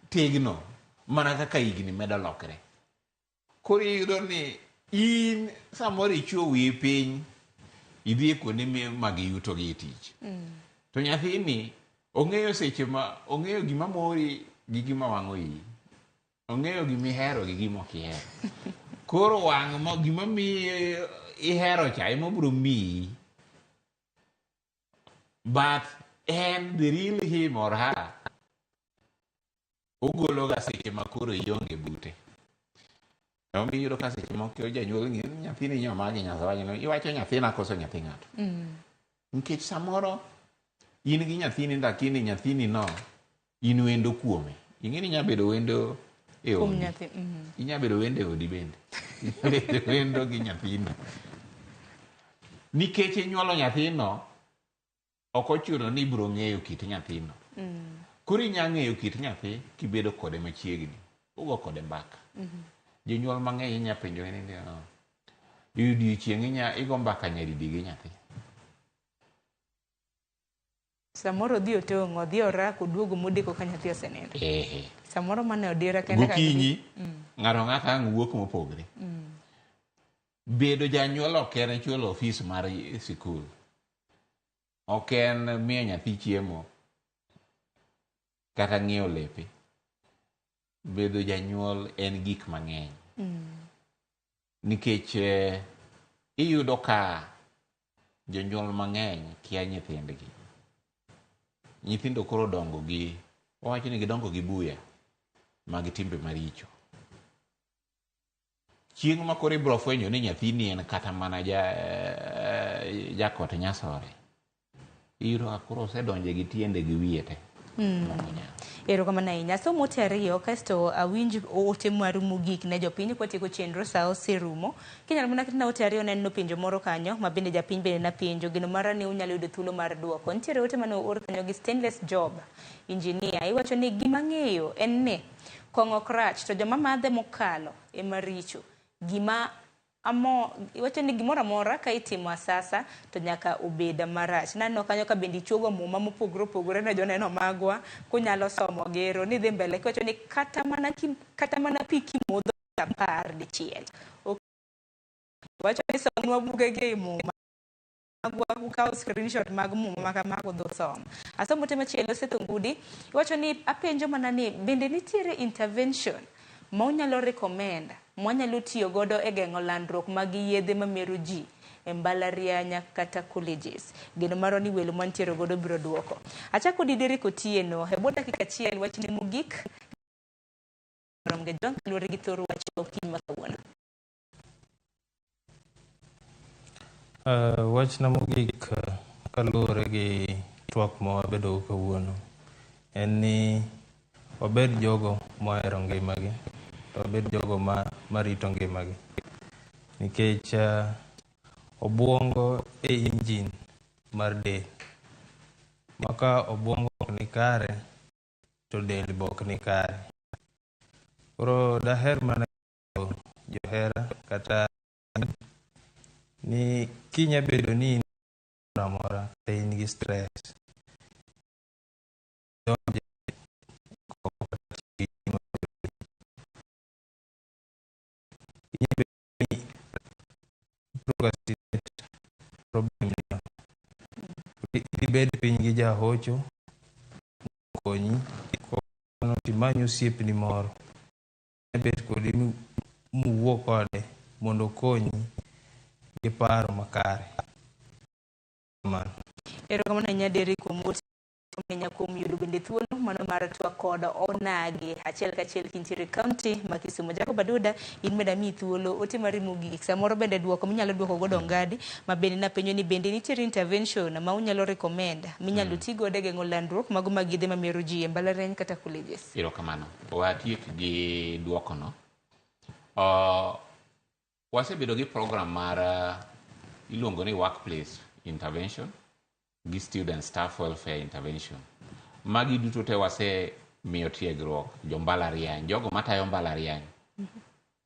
tegno mana kaka higni medo lokre. Koro iyudo ni in samoro ichuo wiyi piny idhi kuonde mag yuto gi tich. To nyathini ong'eyo seche ma ong'eyo gima mori gi gima wang'o iyi. Ong'eyo gima ihero gi gima ok ihero. Koro wang' mo gima mi ihero cha ema biro miyi. But and the real him or her ogolo ga seche ma koro ionge bute. Omiyo iyudo ka seche moko janyuol ng'e nyathini nyomagi nyasaye iwacho nyathina koso nyathi ng'ato. Nikech samoro in gi nyathini lakini nyathini no in wendo kuome. Ing'e ni nyabedo wendo e odi. Inyabedo wendo e odi bende. Wendo gi nyathino. Nikech inyuolo nyathino ok ochuno ni ibiro ng'eyo kit nyathino. Koro inya ng'eyo kit nyathi kibedo kode machiegni. Ugo kode mbaka. Jonyuol mang'eny inya penjo ni odiochieng' igo mbaka nyaridi gi nyathi. Samoro odhi otong'o, odhi orako, oduogo modeko ka nyathi osenindo. Samoro mane odira kende ka gokinyi ng'ato ng'ata ang' wuok mopogre. Bedo janyuol ok en chulo ofis mar sikul. Ok en miyo nyathi chiemo kata ng'iewo lepe. Bedo janyuol en gik mang'eny. Nikech iyudo ka jonyuol mang'eny kia nyithindgi. Nyithindo koro dongo gi, wawacho ni gidongo gi buya mag timbe maricho. Chieng' ma koro ibiro fwenyo ni nyathini en kata mana jakot nyasore. Iyudo ka koro osedonje gi tiende gi wiye te. Erokamano ahinya. Somo mote ariyo kasto awinj ote maru mogik ne jopiny kwatieko chenro sa oserumo. Kinyalo mana kata ote ariyo neno penjo moro kanyo ma bende japiny bende na penjo gino mara ni unyalo yudo thuolo mar duoko. Nitiere ote mane oor kanyo gi Stainless Job Engineer. Iwacho ni gima ng'eyo en ni kong'o ok rach to joma madhe mokalo ema richo. Iwacho ni gimoro amora ka itimo asasa to nyaka obeda marach. Naneno kanyo ka bende ichuogo muma mopogore opogore ne joneno magwa kunyalo somo gero ni dhi mbele. Iwacho ni kata mana pi kimodho 10 dichiel. Iwacho ni somnwa bugege muma magwa ukawo screenshot mag muma maka mago dho somo. Asomo tema chielo Sethongudi. Iwacho ni apenjo mana ni bende nitiere intervention ma unyalo recommend mwanyalo tiyo godo e geng'o landruok mag yedhe mamero ji e mbalarianya kata colleges. Geno maro ni welo mantiere godo biro duoko. Achako dideri kotieno hebo dakika achiel wach ni mogik romge jong luore gi thoro wacho kiny makawuono. Wach na mogik kaluore gi twak ma wabedo kawuono en ni wabed jogo mohero ngimagi. Wabed jogo marito ngimagi. Nikech obwongo e engine mar del. Maka obwongo ok ni kare to del be ok ni kare. Koro daher mana johera kata ni kinya bedo ni in amora te in gi stress. Ibed piny gi jahocho konyi kono timanyo osiepni moro ibed kodi muwuo kode mondo konyi gi paro makare. Erokamano ahinya Derrick kuom yudo bende thuolo mano mar twak kod onagi achiel kachiel kintiere kaunti ma Kisumu. Jacob Aduda in meda mi thuolo ote mari mogik samoro bende duoko minyalo duoko godo ngadi ma bende na penjo ni bende nitiere intervention ma unyalo recommend minyalo ti godo e geng'o landruok mago mag yedhe mamero ji e mbalariany kata colleges. Erokamano. Watiek gi duoko no. Wasebedo gi program mar iluongo ni workplace intervention gi student staff welfare intervention. Magi duto te wase miyo tiegruok jo mbalariany, jogo matayo mbalariany.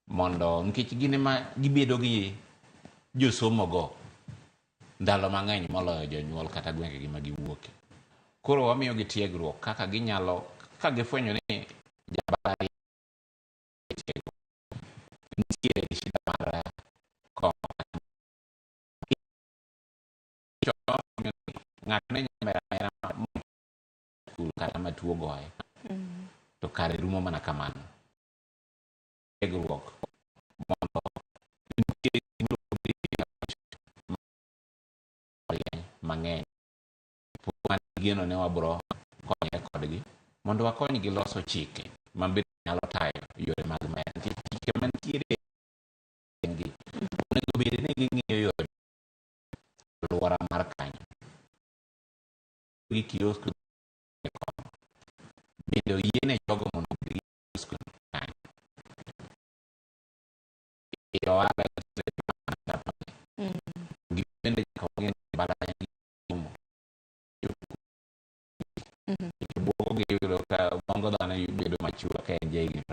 Mondo nikech gine ma gibedo gi josomo go ndalo mang'eny moloyo jonyuol kata gwenge gi magiwuoke. Koro wamiyo gi tiegruok kaka ginyalo ka gifwenyo ni jabari nitiere gi shida mar ng'at ne nyamera kata matuo goye to kare rumo mana kamano. Egruok mondo mang'eny gino ne wabro konye kodgi mondo wakonygi loso chike mabiro nyalo tayo yore mag mer. Chike mantiere gi onego bed ni ging'iyo yore alwora mar kanyo gi kiosk bende oyiene jogo mondo obed gi kiosk kanyo. Ohala bende nyaka wang'e mbalariany bongo dhano bedo machua ka en jahigni.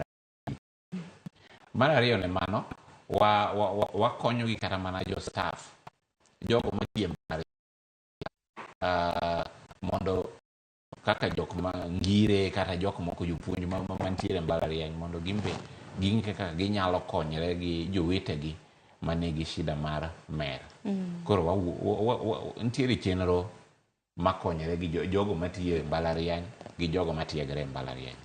Mar ariyo ne mano wakonyogi kata mana jo staff jogo matiyo mondo kaka jok mangire kata jok moko jopuonj mantiere mbalariany mondo gimbe ging'e kaka ginyalo konyre gi jowetegi manigi shida mar mer. Koro nitiere chenro makonyre gi jogo matiyo mbalariany gi jogo matiegre mbalariany.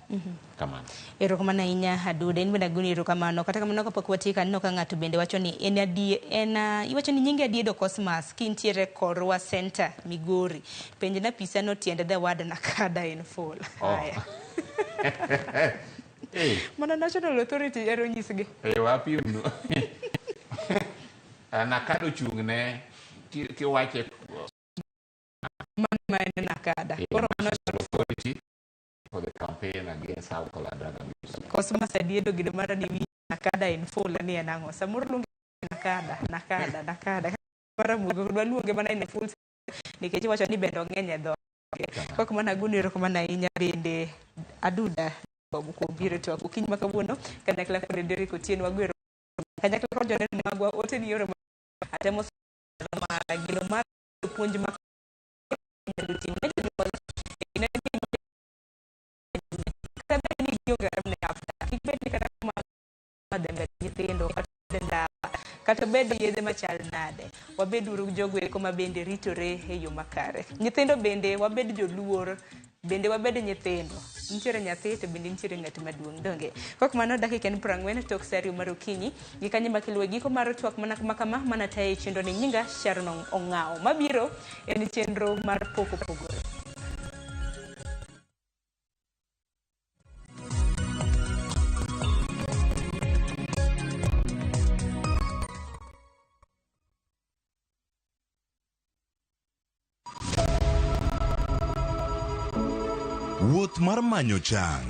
Kamano. Erokamano ahinya Aduda, in bende agoni erokamano. Kata kamano kapok watieko aneno ka ng'ato bende wacho ni iwacho ni nyingi Adiedo Cosmas kintiere Korwa Center Migori. Penj na pisa no tiende the word Nakada in full. Haya. Mana National Authority ero nyisgi. Wapi unu. Nakado chungne kiwache Mama Nakada. National Authority for the campaign against alcohol and drug abuse. Cosmas Adiedo gido mara ni Nakada in full ni enango. Samoro lungi Nakada. Mara mugo luonge mana in full nikech wacho ni bendo ng'eny dho. Kok mana aguni erokamano ahinya bende Aduda ko biro to okiny makawuono kanyakla kod Derek Otieno wagwero kanyakla kod joneno magwa ote ni yore atemo mara gino mar puonj ma kata bedo yedhe machal nade wabed uru jogo eko mabende ritore e yo makare. Nyithindo bende wabed joluor, bende wabed nyithindo. Nitiere nyathi to bende nitiere ng'at maduong' donge. Kok mano dakika en 40 tok sari mar okinyi gi kanye makelwe giko mar twak mana kama mana tayo chenro ni nyinga Sharon Ong'ao. Mabiro en chenro mar poko pogore. Wuoth mar manyo chang.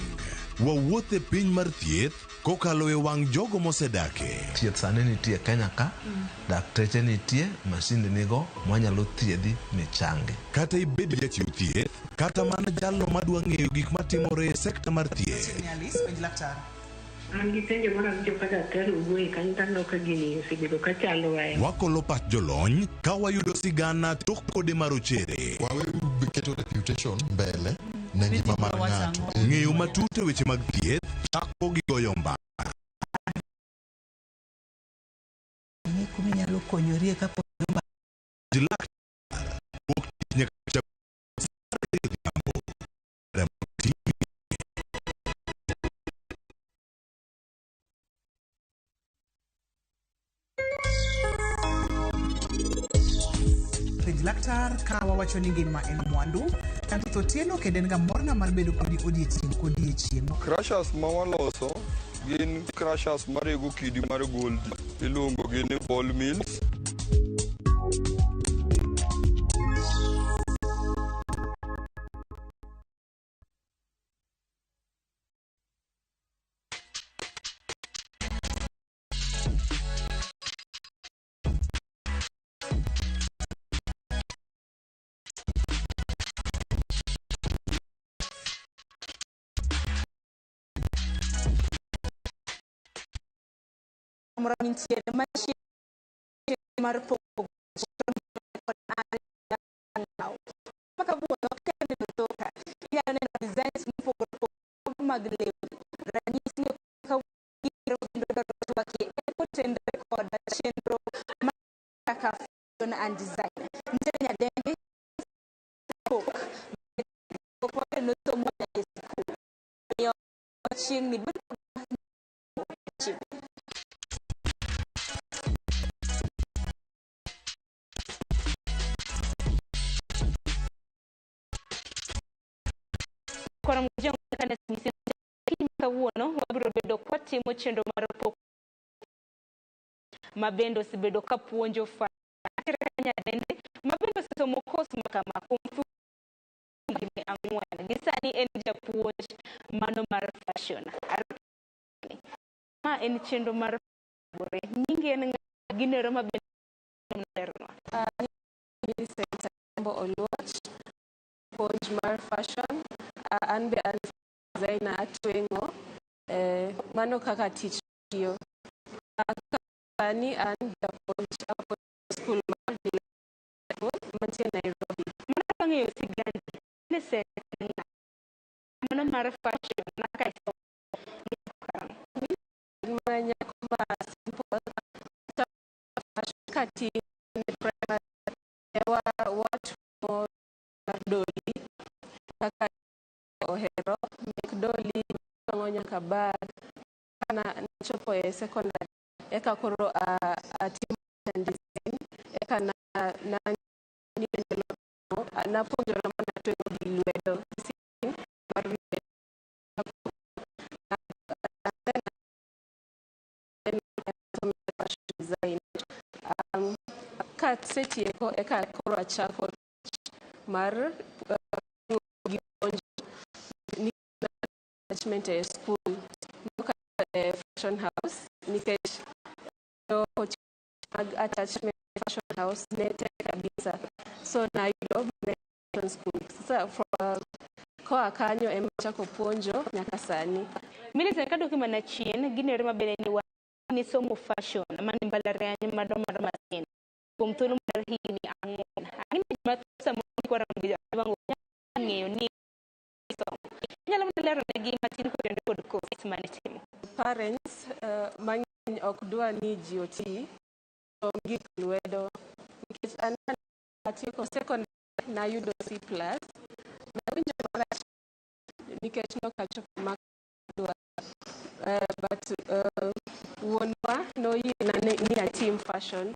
Wawuoth e piny mar thieth kokalo e wang' jogo mosedake. Thieth sani nitie Kenya ka, dakteche nitie, masinde nigo mwanyalo thiedhi ni changi. Kata ibed jachiw thieth, kata mana jalno madwa ng'eyo gik matimore e sekta mar thieth. Wakolo pach jolony ka wayudo sigana tok kode marochere. Waketo reputation mbele ne ngima mar ng'ato. Ng'eyo matut e weche mag thieth chako gi goyo mbaka. Kuma nyalo konyori kapo Laktar ka wawacho ni ngima en mwandu kanto to tieno kendo en ga morna mar bedo kodi odiechieng'. Crushers ma waloso gin crushers marego kidi mar gold, iluongo gi ni ball mills. Intiere mar pogo makabuono kende toka ya neno designs mpogo mag lewni ranyisi ka wiro ndo twake eko tende kod chenro kaka fashion and design nitiere nyadende pok no tomo chieng ni Kora mjongo kana simisi kawuono wabiro bedo kwatimo chenro mar pok mabendo sibedo kapuonjo nyadende mabendo somo kos makama kumfu ang'wen gisani en japuonj mano mar fashion ma en chenro mar bore nyingi en ginero mabendo Oluoch puonj mar fashion an be an designer atwengo mano kaka tich tiyo ani an japuonj school mar mantie Nairobi mana kang'eyo sigandi ne serikali mano mar fashion naka nyako ma simple kati watu doli kaka ohero mek doli ngonya kabag kana chopo e secondary eka koro atimo design eka na ponjora mana twengo gi lwedo design kat setieko eka koro achako mar management e school fashion house nikech attachment fashion house nete kabisa so na fashion school sasa kwa kanyo ema chako puonjo nyaka sani mimi sekado kima na chien ginere mabene ni somo fashion mani mbalariany madoma masin kum thuolo mar higni ang'wen ani matsa mo kwa rangi bango ng'eyo ni nyalo lero negi matin kod course manitimo parents mang'eny ok dwa ni ji oti to gik lwedo nikech an atieko secondary na yudo C+ nawinjo marach nikech nokachopo mak dwa but wuonwa noyie ni atim fashion